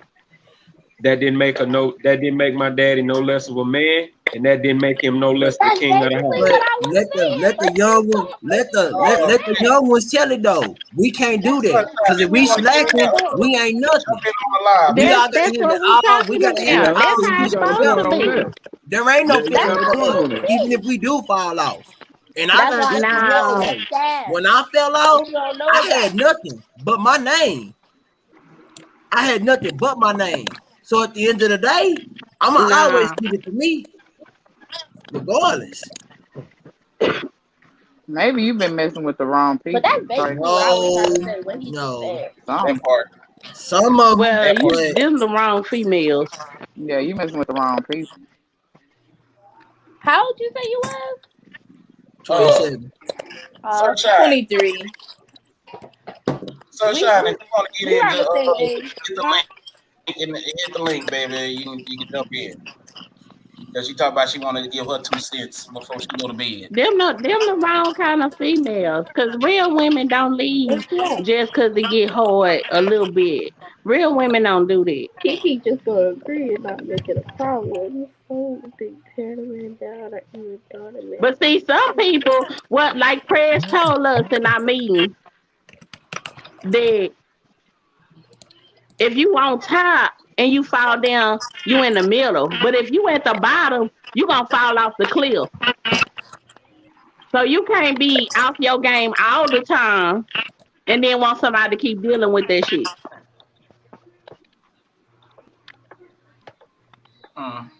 That didn't make my daddy no less of a man, and that didn't make him no less the That's king of the basically house. what But I was saying. let the But young one Oh let the man, young ones tell it though. We can't do that. sunshine, Cause if if you we want to get in slacking, there, we ain't jump nothing. in on the live, We baby. all got to that's have what it we all. We talking got to have it Yeah, about. That's all see, how you it's got a future supposed point to together. on be. that. There ain't no Yeah, you future that's got a what for point it us, on should that. even be. if we do fall off. And I That's learned why I this the be hard yelling way. at staff. When I fell But off, you don't know I that. had nothing but my name. I had nothing but my name. So at the end of the day, I'ma always Nah, keep it for me, regardless. Maybe you've been messing with the wrong But people. that's It's like basically what I was No, trying to say. What he just no. said. That something. part. Some of them, well, That part. you but them the wrong females. Yeah, you messing with the wrong people. How old you say you was? Uh, 27. sunshine, 23. We sunshine. If we you want to we get around into the same age, hit the huh? link hit the link, baby. You can jump in because she talked about she wanted to give her 2 cents before she go to bed. Them the wrong kind of females. Cause real women don't leave Where's she at? just cause it get hard a little bit. Real women don't do that. Kiki just gonna agree and not make it a problem. This phone big tear the man down or even daughter man. But see, some people, what like Press told us in our meeting, that if you on top and you fall down, you in the middle. But if you at the bottom, you gonna fall off the cliff. So you can't be off your game all the time and then want somebody to keep dealing with that shit. Mm,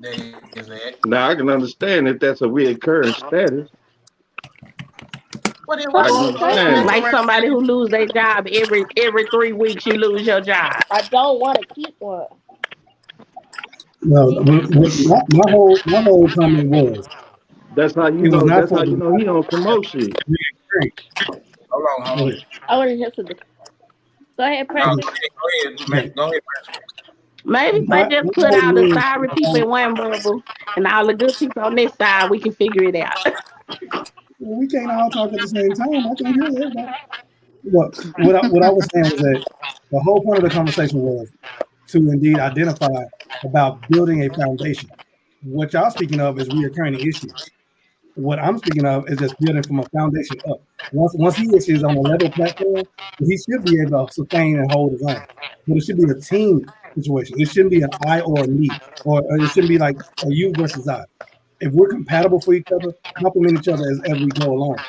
there is that. Now I can understand if that's a reoccurring status. What I is can Someone understand saying it. Like somebody who lose their job every 3 weeks, you lose your job. I don't want to keep one. No, my whole comment was That's how you it was know. not That's for how the you know he don't promote shit. reoccurring. Hold on, hold Go on. ahead. I want to hear something. Go ahead, No, Precious. go ahead, man. Okay. Go ahead, Precious. Maybe if they just My put whole all the means sorry people in one bubble and all the good people on this side, we can figure it out. we can't all talk at the same time. I can't hear everybody. Look, what I was saying was that the whole point of the conversation was to indeed identify about building a foundation. What y'all speaking of is reoccurring issues. What I'm speaking of is just building from a foundation up. Once he is on a level platform, he should be able to sustain and hold his own. But it should be a team situation. It shouldn't be an I or a me, or it shouldn't be like a you versus I. If we're compatible for each other, complement each other as we go along.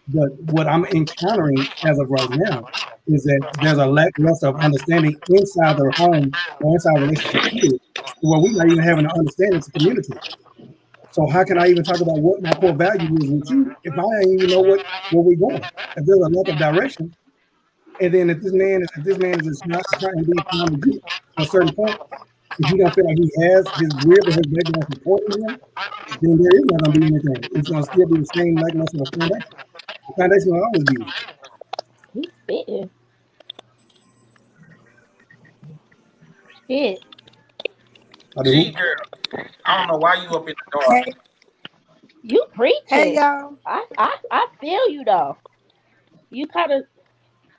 But what I'm encountering as of right now is that there's a lackluster of understanding inside the home or inside a relationship, period, where we're not even having an understanding to communicate. So how can I even talk about what my core value is with you if I ain't even know where we're going? If there's a lack of direction, and then if this man is just not indeed trying to get to a certain point, if he don't feel like he has his rib or his background supporting him, then there is not gonna be anything. It's gonna still be the same lackluster of foundation. The foundation will always be weak. He's spitting. Shit. I See, do. girl, I don't know why you up in the dark. Hey, You hey, preaching. y'all. I feel you though. You kind of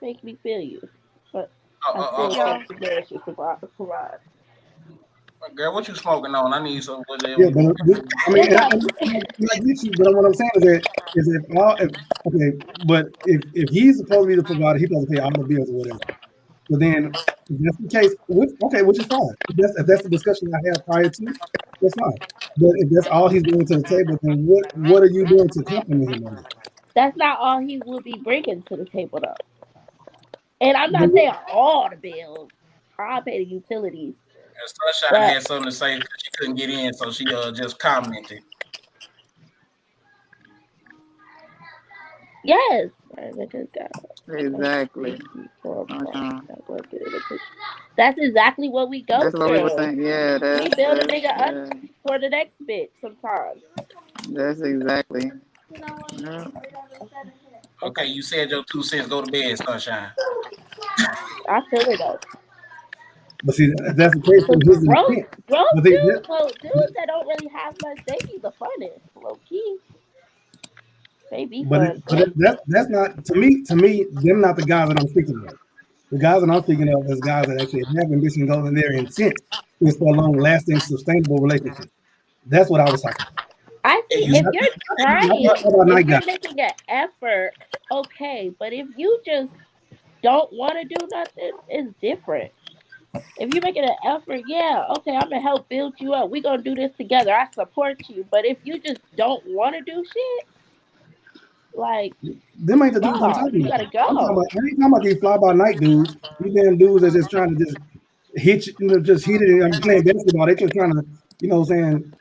make me feel you, but I Hey, still y'all. want the man should survive. Girl, what you smoking on? I need some. Yeah, but I mean, It's and like I get you. But what I'm saying is that okay, but if he's supposed to be the provider, he's supposed to pay all the bills or whatever. But then, if that's the case, which is fine. If that's the discussion I had prior to, that's fine. But if that's all he's bringing to the table, then what are you doing to compliment him on that? that's not all he would be bringing to the table though. And I'm But not saying all the bills. I'll pay the utilities, And Sunshine but had something to say because she couldn't get in, so she just commented. yes, I just got Exactly. that's exactly what we go That's what we were through. saying. Yeah, We that's build a that's nigga up yeah, for the next bitch sometimes. that's exactly. Yeah. Okay, you said your 2 cents. Go to bed, Sunshine. I feel it though. see, if that's the case, then Cause his broke, intent. broke But they, dudes, well, dudes that don't really have much, they be the funnest, low key. They be but fun. that's not to me. To me, them not the guys that I'm speaking of. The guys that I'm speaking of is guys that actually have ambition, goals, and their intent is for a long-lasting, sustainable relationship. That's what I was talking about. I And see you, if Not, you're not trying, about if night guys. you're making an effort, okay. But if you just don't want to do nothing, it's different. If you're making an effort, yeah, okay, I'm gonna help build you up. We're gonna do this together. I support you. But if you just don't want to do shit, like, Them ain't the dudes I'm no, talking you about. gotta go. I ain't talking about these fly-by-night dudes. These damn dudes that's just trying to just just hit it. I'm playing basketball. They just trying to, what I'm saying,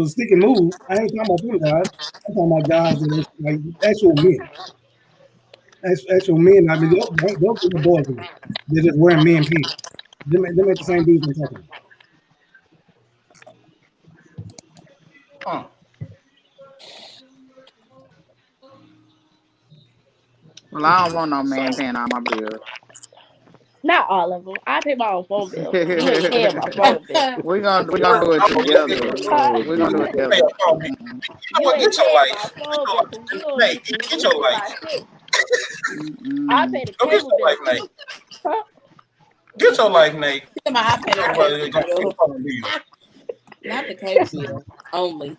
stick and move. I ain't talking about them guys. I'm talking about guys that are like actual men. Actual men. I mean, those are the boys to me. They're just wearing men pants. Them ain't the same dudes I'm talking about. huh. Well, I don't want no man So paying all my bills. Not all of them. I pay my own phone bill. You ain't paying my phone bill. We gonna do it together. Oh, We're gonna do it Jesus. pay together. a phone bill. Mm-mm. You know You what? ain't Get your paying my life. phone bill because you don't Nate, need to get your use life. my shit. I Mm-mm. pay the Go get cable your life, bill Nate. too. Huh? Get your life, Nate. I pay the Everybody cable got your bill, phone bill. not the cable bill only.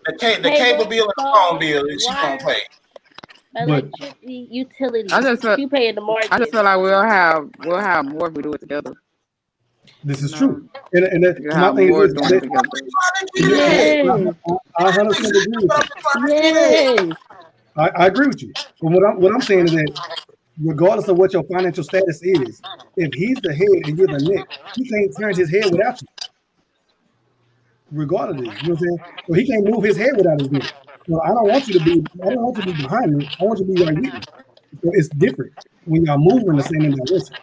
The cable Cable, bill and the phone phone, bill is she gonna water, pay. But electricity, I utilities. just feel You paying the I just mortgage. feel like we'll have more if we do it together. This is No, true. And you my have thing more is doing that together. Yes, I 100% agree with you. yes. I agree with you. But what I'm saying is that regardless of what your financial status is, if he's the head and you're the neck, he can't turn his head without you, regardless of you. You know what I'm saying? So he can't move his head without his neck. So I don't want you to be behind me. I want you to be right with me. So it's different when y'all move in the same direction.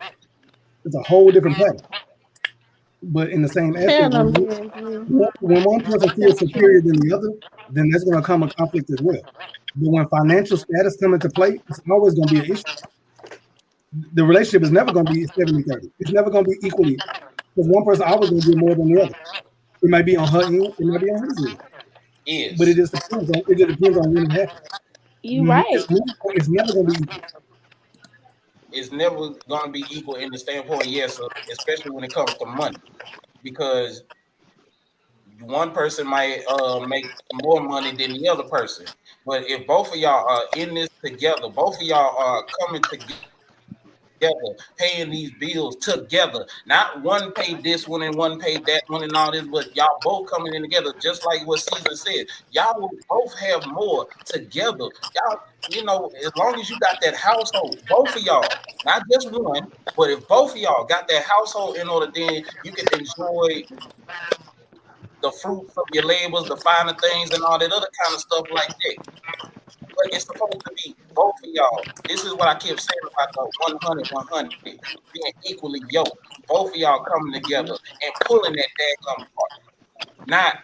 It's a whole different pattern. But in the same Tell aspect, them, yes, when one person feels superior than the other, then there's going to come a conflict as well. But when financial status come into play, it's always going to be an issue. The relationship is never going to be 70-30. It's never going to be equally, because one person always going to get more than the other. It might be on her end, it might be on his end, but Is it just depends on when it happens. You right. It's never going to be equal. it's never going to be equal in the standpoint, yes, especially when it comes to money, because one person might make more money than the other person. But if both of y'all are in this together, both of y'all are coming together, paying these bills together, not one paid this one and one paid that one and all this, but y'all both coming in together, just like what Caesar said. Y'all will both have more together. Y'all, as long as you got that household, both of y'all, not just one, but if both of y'all got that household in order, then you can enjoy the fruits of your labors, the finer things, and all that other kind of stuff like that. But it's supposed to be both of y'all. This is what I keep saying about the 100, being equally yoked. Both of y'all coming together and pulling that daggum part, not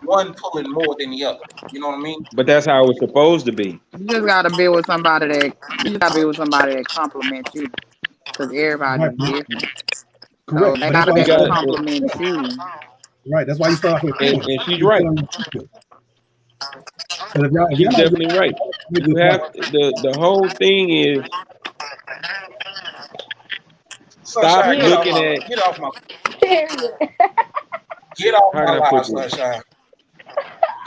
one pulling more than the other. You know what I mean? But that's how it's supposed to be. You just gotta be with somebody that compliments you, because Right, everybody's different. So correct. they But that's gotta why be you You able to got start. compliment you. Right, that's why you start off with and, feelings. and she's You right. feel on your. Because if She's y'all not definitely right. good You with have like, the whole thing is stop Sunshine, Period. looking at Period. get off how my can I live, put this? Sunshine.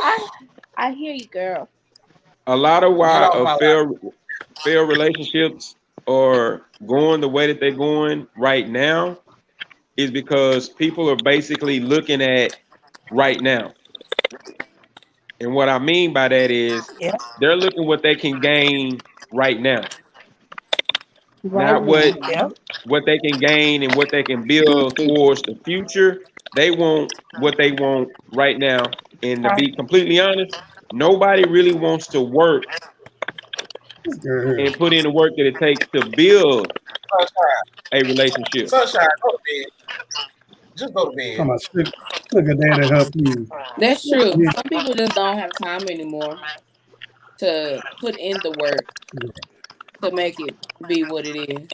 I I hear you, girl. A lot of Get why off of my live. failed relationships are going the way that they're going right now is because people are basically looking at right now. And what I mean by that is Yeah. they're looking what they can gain right now, right not what now. Yeah. what they can gain and what they can build towards the future. They want what they want right now. And to Right. be completely honest, nobody really wants to work this girl. and put in the work that it takes to build Sunshine, a relationship. Sunshine, go to bed. Just go to bed. Talking about sugar dad and her, please. That's true. Yeah. Some people just don't have time anymore to put in the work to make it be what it is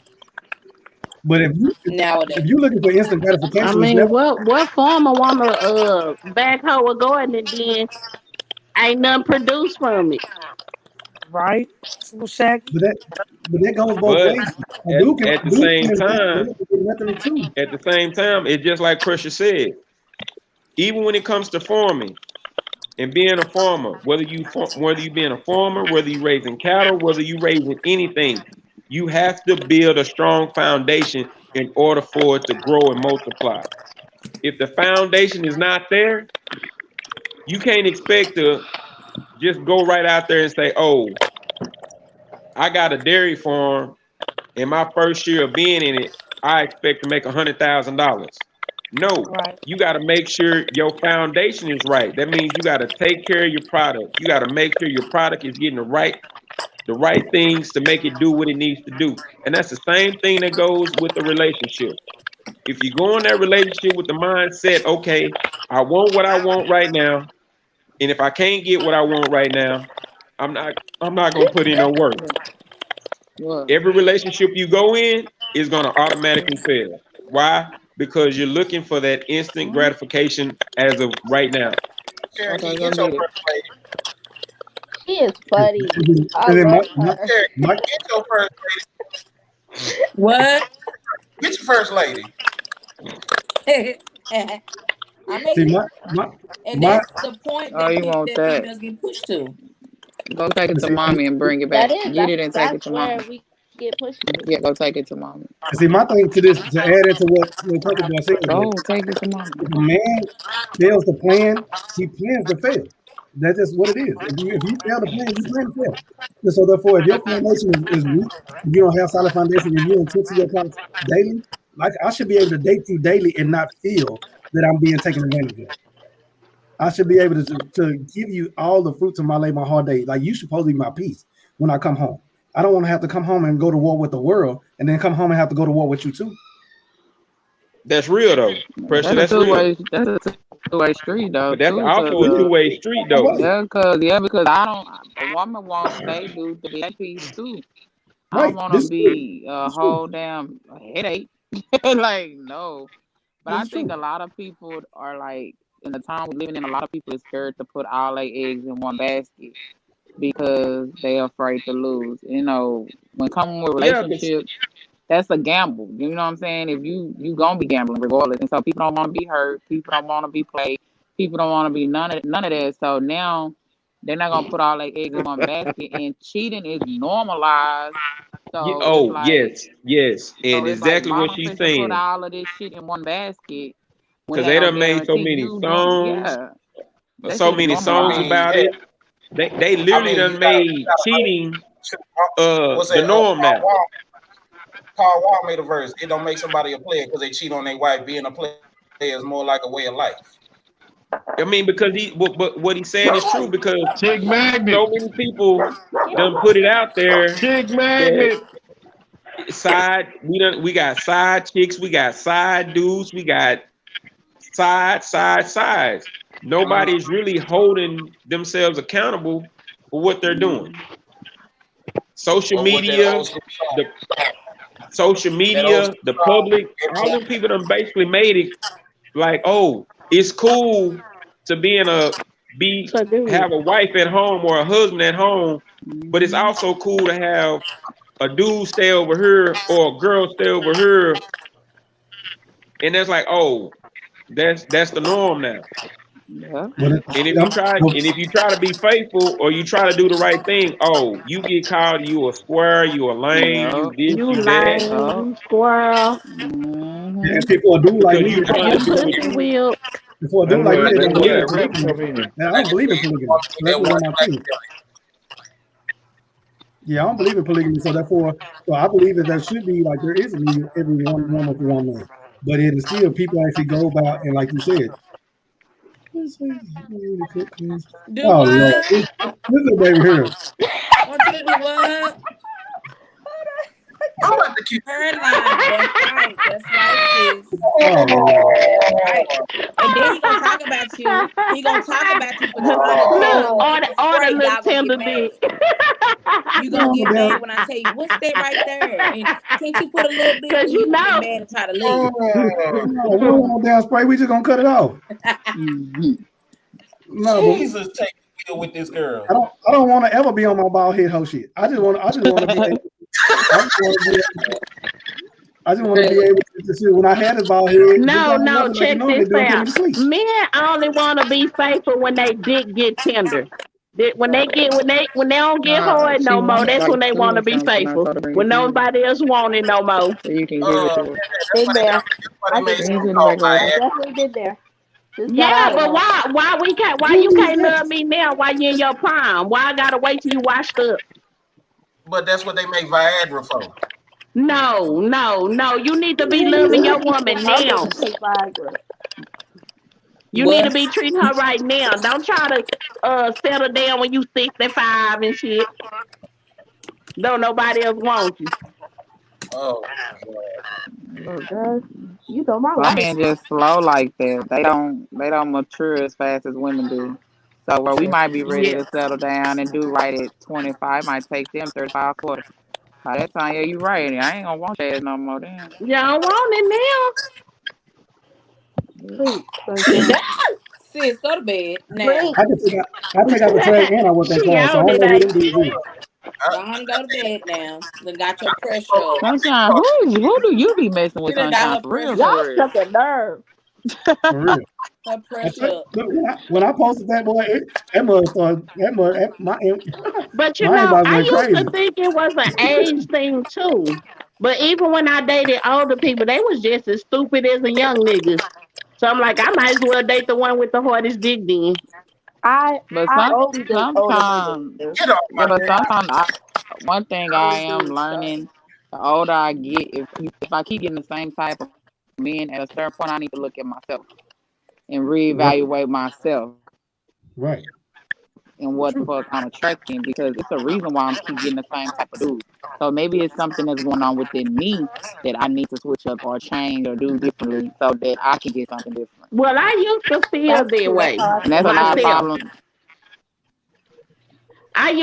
But if nowadays. you looking for instant I gratification, it's mean, never. what farmer wanna backhoe a garden and then ain't nothing produced from it? Right. So Shaggy. But that goes both But ways. at A the dude same can invest in time, it and get nothing too. it's just like Precious said. Even when it comes to farming and being a farmer, whether you being a farmer, whether you raising cattle, whether you raising anything, you have to build a strong foundation in order for it to grow and multiply. If the foundation is not there, you can't expect to just go right out there and say, "Oh, I got a dairy farm. In my first year of being in it, I expect to make $100,000." No, Right. you got to make sure your foundation is right. That means you got to take care of your product. You got to make sure your product is getting the right things to make it do what it needs to do. And that's the same thing that goes with the relationship. If you go in that relationship with the mindset, okay, I want what I want right now, and if I can't get what I want right now, I'm not gonna put in no work. What? Every relationship you go in is going to automatically fail. Why? Because you're looking for that instant gratification as of right now. Okay, Cherokee, go get your get it. first lady. She is funny. I And then love her. Cherokee, get your first What? Get your first lady. I mean, see and my that's the point Oh, that you want that that? females get pushed to. Go take it to see, mommy and bring it That back. is Get it and take that's it to where mommy. Get pushy with Yeah, it. go take it to mommy. And see, my thing to this, to add into what Couple Boy said, is Go take it to mommy. if a man fails to plan, he plans to fail. That's just what it is. If you fail to plan, you plan to fail. And so therefore, if your foundation is weak, if you don't have solid foundation, if you don't tend to your clocks daily, like I should be able to date you daily and not feel that I'm being taken advantage of. I should be able to give you all the fruits of my labor, my hard day. Like you supposed to be my peace when I come home. I don't want to have to come home and go to war with the world, and then come home and have to go to war with you too. That's real though. Pressure, That's that's a real. that's a two-way street though But that's too. Cause also a two-way street though. because I don't. A woman wants they do to be at peace too. I don't Right. want This to is true. be a This is true. whole damn headache. Like no. But This I is think a true. lot of people are like in the time we're living in. A lot of people are scared to put all their eggs in one basket because they're afraid to lose. You know, when coming with Yeah, 'cause relationships, that's a gamble. You know what I'm saying? If you gonna be gambling regardless, and so people don't want to be hurt. People don't want to be played. People don't want to be none of that. So now they're not gonna put all their eggs in one basket, and cheating is normalized. So it's oh like yes, yes. so And it's like exactly what mama she's fixing to put saying. all of this shit in one basket when Cause it ain't they no done made so guarantee many you doing. songs, Yeah, that so shit's many I songs normalized. mean, about yeah. it. They I literally mean, done made cheating what's the that? norm now. Paul Wall made a verse. It don't make somebody a player because they cheat on their wife. Being a player is more like a way of life. I mean, because but what he's saying is true because Chick magnet. so many people done put it out there Chick that magnet. we got side chicks, we got side dudes, we got sides. Nobody's really holding themselves accountable for what they're doing. Mm, Social Or what that media, old school song, the social that old media, school the song. public, all them people done basically made it like, oh, it's cool to be So do have it. a wife at home or a husband at home, but it's mhm. also cool to have a dude stay over here or a girl stay over here, and that's like, oh, that's the norm now. Yeah. But And if you I'm, try, and well, if you try to be faithful or you try to do the right thing, oh, you get called you a square, you a lame, you Yep. this, You you that, lying, Yep. you squirrel. and Mhm. people do like because me. you trying to You do what pussy you. will. Before a dude That's like me, where they that's don't But where believe yeah, in that rap polygamy, come in. and I Like don't if believe in you polygamy. So that that's what one I'm not like saying. Yeah, I don't believe in polygamy. So therefore, so I believe that there should be like there is a need every one woman for one man, but it is still people actually go about and like you said. Do Oh Lord, what? this is a baby here. Want you to do what? I'm about to keep. Her line. That's right. That's right, sis. Oh Lord. That's right. And then he gonna talk about you. He gonna talk about you for trying to tell Look, him Oh, keep it or the straight. little Y'all gonna get tender dick. mad. You gonna Oh, get damn. mad when I tell you what's that right there? And can't you put a little bit? Cause And you you gonna get know, mad and try to leave. oh, No, we don't want down spray. We just gonna cut it off. Mhm. No, but Jesus, take the wheel with this girl. I don't want to ever be on my bald head hoe shit. I just want to be able. I just want to be able. I just want to be able to see when I had this bald head, just no, down no, nothing like you check normally this do and put me out. to sleep. Men only want to be faithful when they dick get tender. When they don't get hard She no more, wants that's when like they we want to was be trying to I faithful. told her bring When it to you nobody else want it no more. so you can give it to her. That's Been there. why I they did made Bring that. it something to the called back I row. Viagra. definitely did there. Just got Bring out it. of But there. Who why you is can't that? love me now while you in your prime? Why I gotta wait till you washed up? But that's what they make Viagra for. No, no, no. You need to be Who is loving that? your woman I now. didn't take Viagra. You need to What? be treating her right now. Don't try to settle down when you 65 and shit. Don't nobody else want you. Oh, Look, Girl, you know my some life. men just slow like that. They don't mature as fast as women do. So where we might be ready Yeah. to settle down and do right at 25, it might take them 35, 40. By that time, yeah, you right. I ain't gonna want your ass no more then. You don't want it now. Please, sunshine. Sis, go to bed Please. now. I take out the trash and I want that She car, so I on don't it, know who ain't them she? dudes is. Go on and go to bed now. Then got your pressure up. Sunshine, who do you be messing with, You done got Sunshine? her For real, pressure Y'all up. for real. stuck a nerve. For real. Her pressure. Look, when I posted that boy, that mother started, my But you my know, inbox I went used to crazy. think it was an age thing too. But even when I dated older people, they was just as stupid as the young niggas. So I'm like, I might as well date the one with the hardest dick then. But I only date older sometimes, niggas. Get off yeah, my but damn. sometimes one thing I I only am do stuff. learning, the older I get, if I keep getting the same type of men, at a certain point, I need to look at myself and Right, reevaluate myself right. and what the True. fuck I'm attracting because it's a reason why I'm keep getting the same type of dudes. So maybe it's something that's going on within me that I need to switch up or change or do differently so that I can get something different. Well, I used to feel That's that true. That's way how I And feel that's a lot of too. myself. problems. I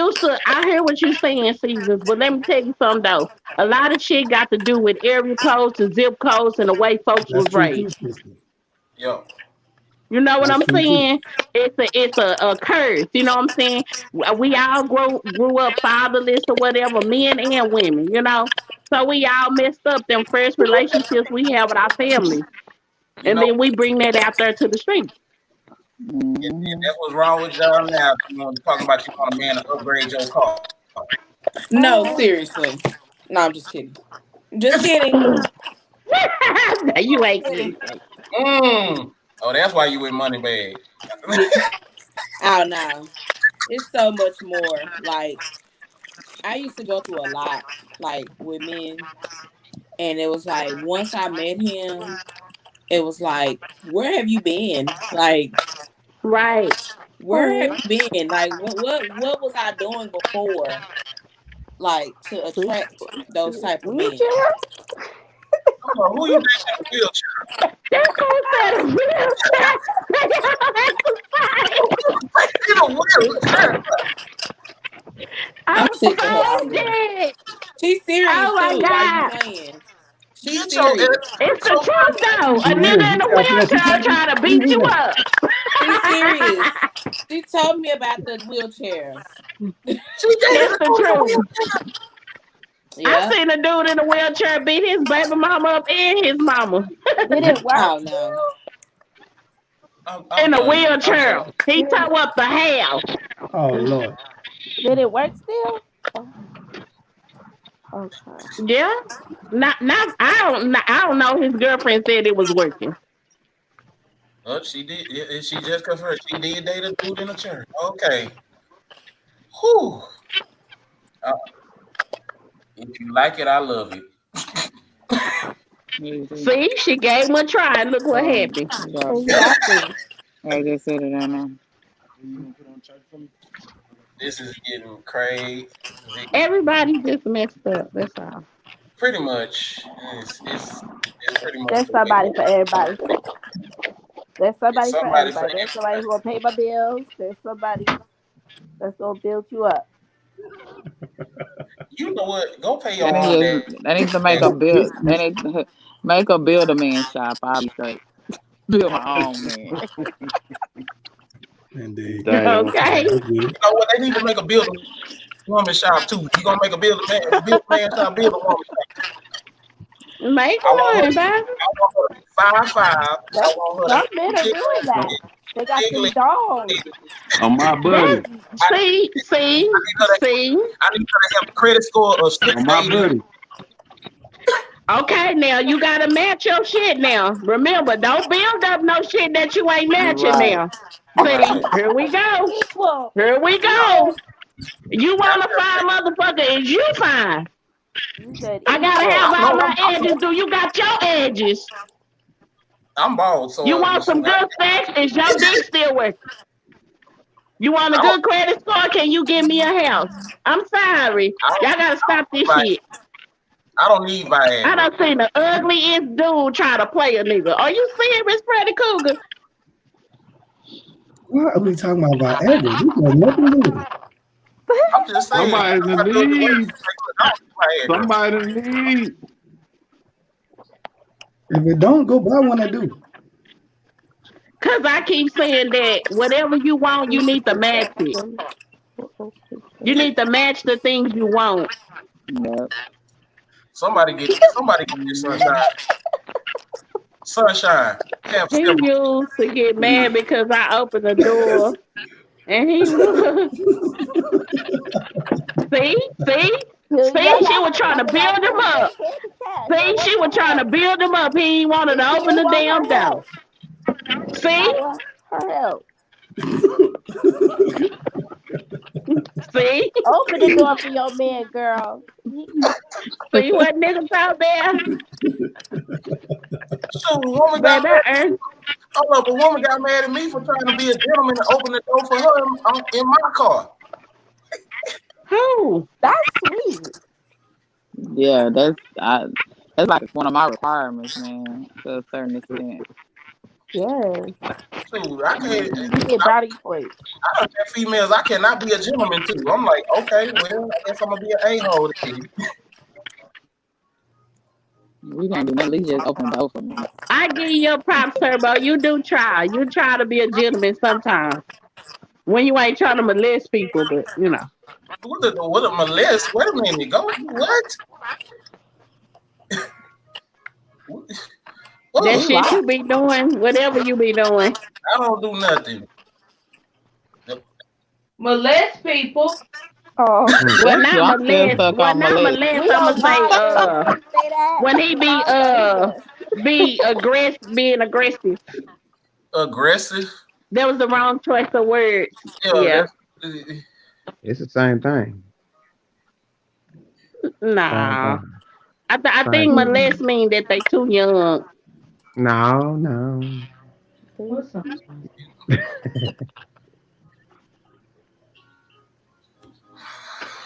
hear what you saying, Caesars, but let me tell you something though. A lot of shit got to do with area codes and zip codes and the way folks That's was true too, raised. sister. Yo, You know what That's I'm true too. saying? It's a curse. You know what I'm saying? We all grew up fatherless or whatever, men and women. You know, so we all messed up them first relationships we have with our family, you and know, then we bring that out there to the street. Hmm. that's what's wrong with y'all now. You know, talking about you want a man to upgrade your car. No, seriously. No, I'm just kidding. Just kidding. You Just ain't kidding. kidding. Oh, that's why you with money bag. Yeah. Oh no. It's so much more. Like I used to go through a lot, like with men, and it was like once I met him, it was like, where have you been? Like, Right. where have you been? Like, what was I doing before? Like to attract those type of men. Wheelchair? Hold on, who you dating in a wheelchair? That fool said a wheelchair. In a wheelchair? I'm I'm sick of her so already. dead. She's serious Oh my too. Why you God. playing? She's Get your serious. It's get the your truth though. A She is. nigga in You a see how fast she wheelchair typing? trying to What you beat mean you that? up. She's serious. She told me about the wheelchairs. She dated It's a the dude in a truth. wheelchair. I Yeah. seen a dude in a wheelchair beat his baby mama up and his mama Did it work Oh no. still? I'm in a done. I'm wheelchair. so He Did it, tore up the house. Oh Lord. did it work still? Oh, okay. Yeah. Not I don't know. His girlfriend said it was working. she did. She just confirmed she did date a dude in a chair. Okay. Whew. Uh, if you like it, I love it. Easy. See, she gave him a try and look what So, happened. Exactly. I just said it down there. This is getting crazy. Everybody just messed up. That's all. Pretty much, it's pretty much There's the way somebody it for everybody. There's is. somebody for Somebody for everybody. There's somebody everybody. who gonna pay my bills. There's somebody that's gonna build you up. You know what? Go pay They your need own they need to make damn. a build. This, They this, need to make a build a man shop. I'll be straight. Build my own man. indeed. Damn. Okay. That's good. You know what? They need to make a build a woman shop too. You gonna make a build a man shop, build a woman shop. Make I want her. one, baby. I want her to be 5'5". I That's, want her to some have men are big, doing that. They got big them legs. dogs. On my That buddy. see. I need her to have a credit score of On my 680. buddy. Okay, now you gotta match your shit now. Remember, don't build up no shit that you ain't matching Right. now. See, Right. here we go. Equal. Here we No, go. You that's wanna just find motherfucker, is you fine. You said I gotta have equal. I all know my edges. Do you got your edges? I'm bald, You so want some good sex? Is your dick still working? You want a I don't, good credit score? Can you give me a house? I'm sorry. I Y'all gotta stop don't, this shit. I don't need I Viagra. done seen the ugliest dude try to play a nigga. Are you serious, Freddy Cougar? Why are we talking about Viagra? This has nothing to do with it. I'm just saying, Somebody in the I do the work. need. I don't need Viagra. Somebody in the need. If it don't, go buy one that do. Cause I keep saying that whatever you want, you need to match it. You Get need to match the things you want. Yep. somebody get this sunshine. Sunshine. have He several. used to get mad because I opened the door and he was see, she was trying to build him up. See, she was trying to build him up. He ain't wanted to open the damn door. See? Her help. See? Open the door for your man, girl. See what niggas out there? So a woman got Baby, mad. I earned. Hold up, a woman got mad at me for trying to be a gentleman and open the door for her in my car. Who? That's sweet. Yeah, that's like one of my requirements, man, to a certain extent. Yes. Dude, I can't. You get brownie points. I don't have females. I cannot be a gentleman too. I'm like, okay, well, I guess I'm gonna be an a-hole then. We can't do nothing. At least just open the door for me. I give you your props, Turbo. You do try. You try to be a gentleman sometimes. When you ain't trying to molest people, but you know. What a molest? Wait a minute, go what? That shit you be doing, whatever you be doing. I don't do nothing. Molest people. Oh. Well, not I'm still molest. stuck Well, on not molest. molest. I'ma say, Say that. when he be being aggressive. Aggressive? That was the wrong choice of words. Yeah. It's the same thing. Nah. Same thing. I think molest mean that they too young. No. What's up?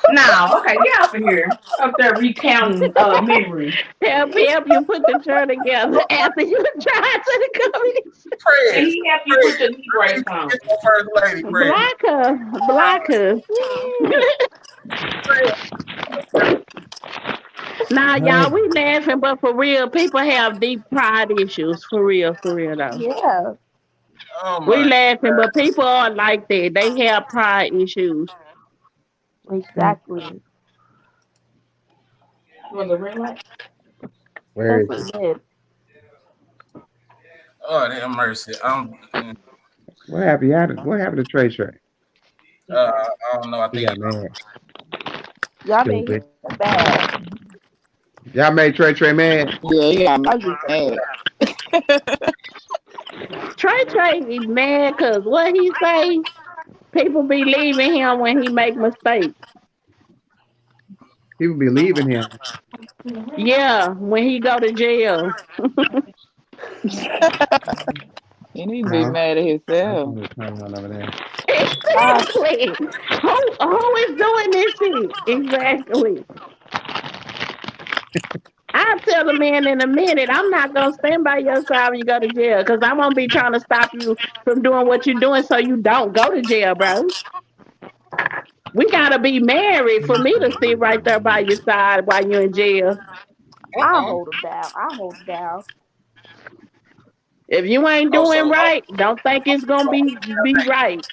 No, okay, get off of here. Up there recounting memories. Help you put the shirt together after you try to come. And he help you put your knee brace on. First lady, Block her. Nah, y'all, we laughing, but for real, people have deep pride issues. For real though. Yeah. Oh We my laughing, but people are like that. They have pride issues. Exactly. Was it red light? Where is it? Oh, damn mercy. What happened? What happened to Trey? I don't know. I He think got mad. Y'all made him bad. Y'all made Trey mad? Yeah, he got mad. Trey is mad because what he say, people be leaving him when he make mistakes. People be leaving him. Yeah, when he go to jail. He need to be mad at himself. Exactly. Who is doing this shit? Exactly. I'll tell the man in a minute, I'm not going to stand by your side when you go to jail because I won't be trying to stop you from doing what you're doing so you don't go to jail, bro. We got to be married for me to sit right there by your side while you're in jail. I'll hold him down. If you ain't doing right, don't think it's going to be right.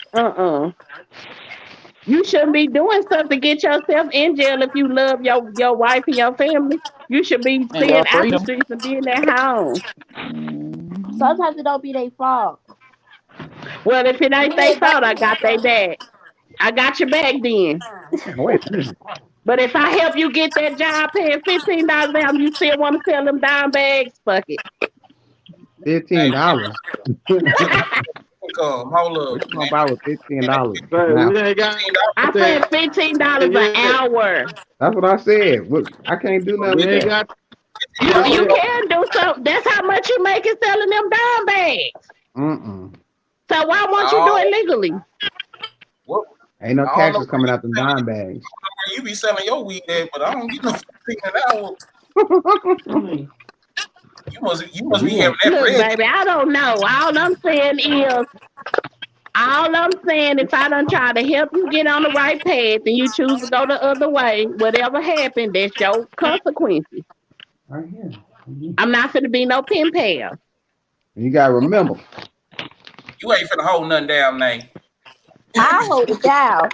You shouldn't be doing stuff to get yourself in jail if you love your wife and your family. You should be staying out the streets and being at home. Sometimes it don't be their fault. Well, if it ain't their fault, I got their back. I got your back then. Wait a minute. But if I help you get that job paying $15 an hour, you still want to sell them dime bags? Fuck it. $15. Hold up. What about with $15? I said $15 an hour. That's what I said. Look, I can't do nothing with that. You can do something. That's how much you make it selling them dime bags. So why won't you do it legally? Ain't no taxes coming out them dime bags. You be selling your weed there, but I don't get no $15 an hour. You must be having that. Look, baby, I don't know. All I'm saying, if I done try to help you get on the right path and you choose to go the other way, whatever happened, that's your consequences. Right here. I'm not finna be no pen pal. You gotta remember. You ain't finna hold nothing down, Nate. I hold it down.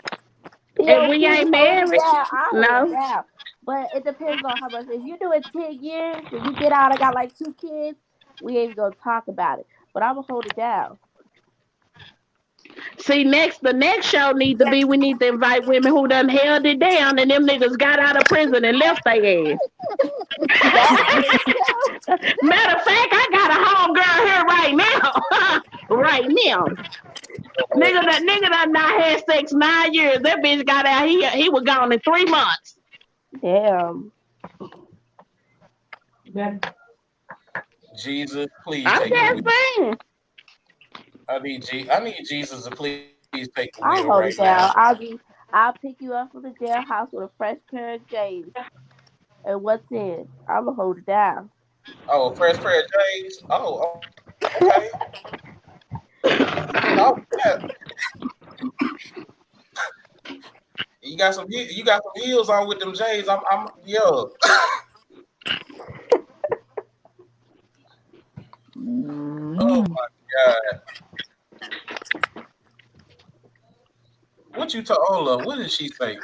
If we ain't married, no. But it depends on how much. If you do it 10 years and you get out, I got like 2 kids, we ain't gonna talk about it. but I'm gonna hold it down. See, the next show needs to be we need to invite women who done held it down and them niggas got out of prison and left their ass. Matter of fact, I got a homegirl here right now. Right now. Nigga done not had sex 9 years. That bitch got out here. He was gone in 3 months. Damn. Jesus, please I'm take the just wheel. saying. I need Jesus to please take the I'll wheel hold right it down. now. I'll pick you up from the jailhouse with a fresh pair of J's. And what's in? I'm gonna hold it down. Oh, fresh pair of J's. Oh, okay. Oh, yeah. You got some heels on with them J's. I'm yeah. Oh my God. What you told Ola? What did she say?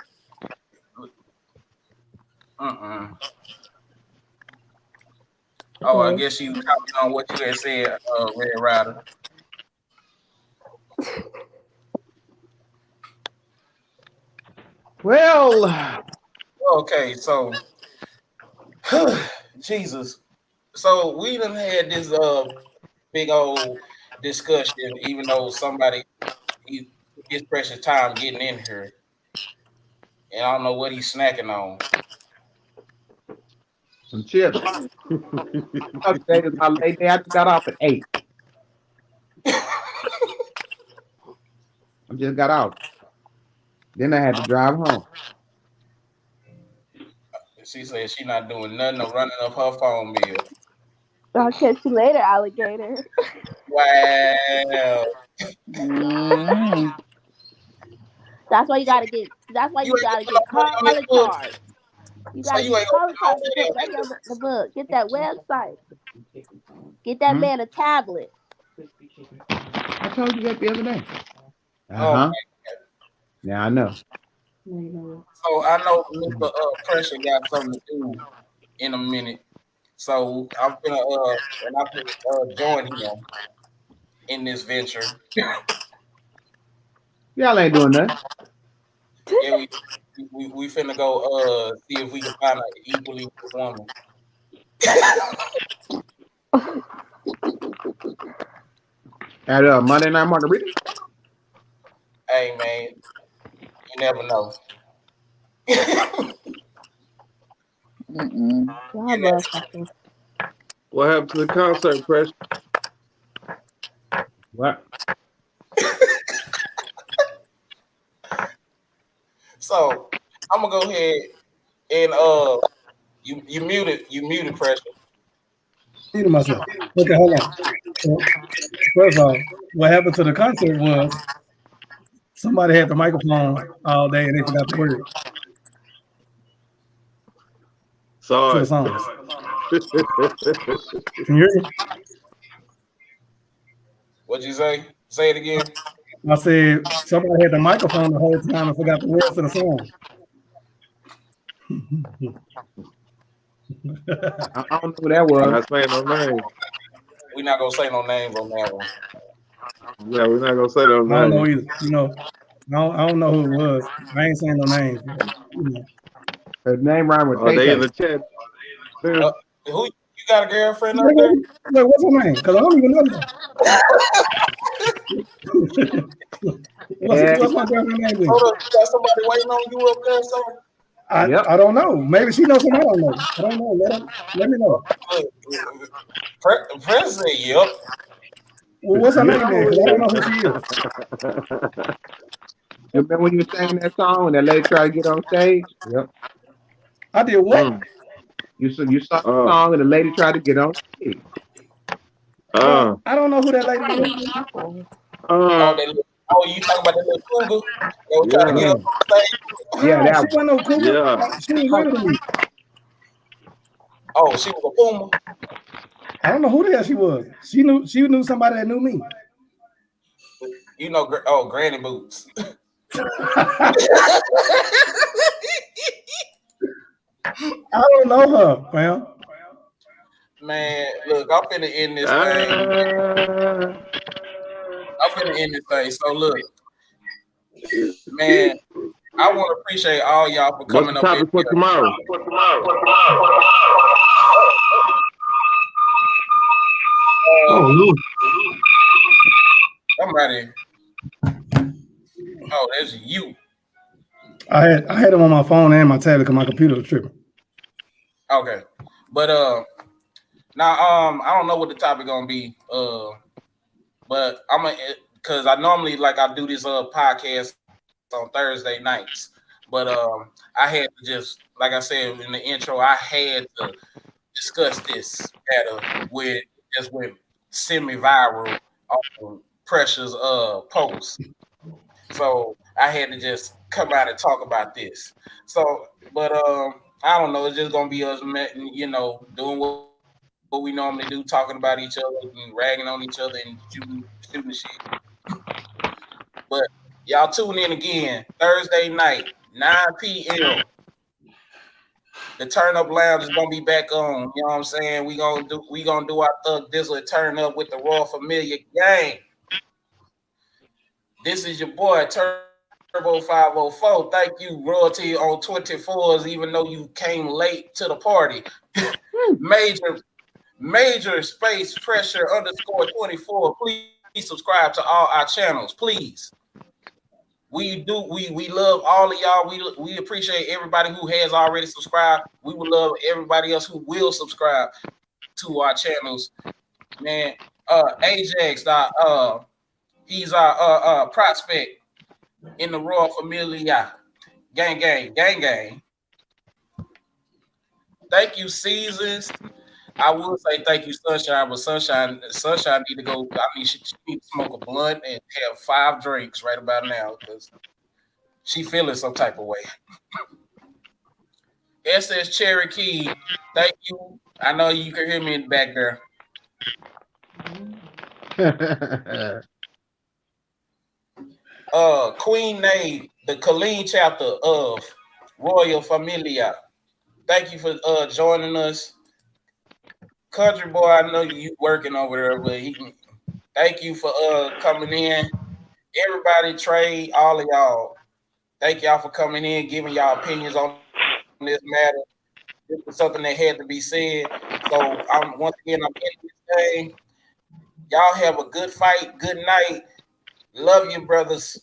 Oh, I guess she was commenting on what you had said, Red Rider. Well, Okay, so Jesus. So we done had this big old discussion, even though somebody his precious time getting in here. And I don't know what he's snacking on. some chips. Today is my late day. I just got off at 8. I just got off. Then I had to drive home. She said she not doing nothing or running up her phone bill. I'll catch you later, alligator. Wow. That's why you gotta get. That's why you gotta get calling cards. You So gotta you get ain't calling gonna cards to put money on the book. Get that website. Get that Hmm? man a tablet. I told you that the other day. Oh my. Yeah, I know. So I know Mr. Pressure got something to do in a minute. So I'm gonna join him in this venture. Y'all ain't doing nothing. Yeah, we finna go see if we can find an equally good woman. At Monday Night Margarita. Hey man, you never know. Y'all motherfuckers. What happened to the concert, Pressure? What? So I'm gonna go ahead and you muted Pressure. Muted myself. Okay, hold on. So, first of all, what happened to the concert was somebody had the microphone all day and they forgot the word to the Sorry. songs. Can you hear me? What'd you say? Say it again. I said somebody had the microphone the whole time and forgot the words to the song. I don't know who that was. Not saying no names. We're not gonna say no names on that one. Yeah, we're not gonna say no I don't know names. either. You know, I don't know who it was. I ain't saying no names. But, you know. Her name rhymed with Are they in Tay. the chat? Who you got a girlfriend up Wait, there? what's her name? Because I don't even know that. Yeah. What's my girlfriend's name? Then? Hold up, you got somebody waiting on you up there, sir? I don't know. Maybe she knows something I don't know. I don't know. Let me know. President, yep. Well, what's her name then? Because I don't know who she is. You remember when you were singing that song and that lady tried to get on stage? Yep. I did what? You sung the song and the lady tried to get on stage. I don't know who that lady is. You talking about that little cougar that was trying to get up on stage? Yeah, that she wasn't no cougar. Yeah. She was younger than me. Oh, she was a puma. I don't know who the hell she was. She knew somebody that knew me. You know, Granny Boots. I don't know her, fam. Man, look, I'm finna end this thing. I'm finna end this thing. So look, man, I want to appreciate all y'all for What's coming the up in topic for here. tomorrow? Uh, Oh, Lord. somebody. Oh, that's you. I had them on my phone and my tablet because my computer was tripping. Okay, but now I don't know what the topic gonna be. But I'm gonna because I normally like I do this podcast on Thursday nights, but I had to just like I said in the intro, I had to discuss this matter with just went semi-viral on Pressure's post. So I had to just come out and talk about this. So, but I don't know. It's just gonna be us, doing what we normally do, talking about each other and ragging on each other and shooting shit. But y'all tune in again Thursday night, 9 p.m. The Turn Up Lounge is gonna be back on. You know what I'm saying? We gonna do our Thug Dizzle Turn Up with the Royal Familiar Gang. This is your boy Turbo 504. Thank you, Royalty on 24s, even though you came late to the party. Major space pressure _24. Please subscribe to all our channels, please. We love all of y'all. We appreciate everybody who has already subscribed. We would love everybody else who will subscribe to our channels. Man, Ajax, he's our prospect in the Royal Familia. Gang. Thank you, Seasons. I will say thank you, Sunshine, but Sunshine need to go. I mean, she need to smoke a blunt and have 5 drinks right about now because she feeling some type of way. SS Cherokee, thank you. I know you can hear me in the back there. Queen Nay, the Colleen chapter of Royal Familia. Thank you for joining us. Country boy, I know you working over there, but thank you for coming in. Everybody, Trey, all of y'all, thank y'all for coming in, giving y'all opinions on this matter. This was something that had to be said. So once again, I'm in this thing. Y'all have a good fight. Good night. Love you, brothers.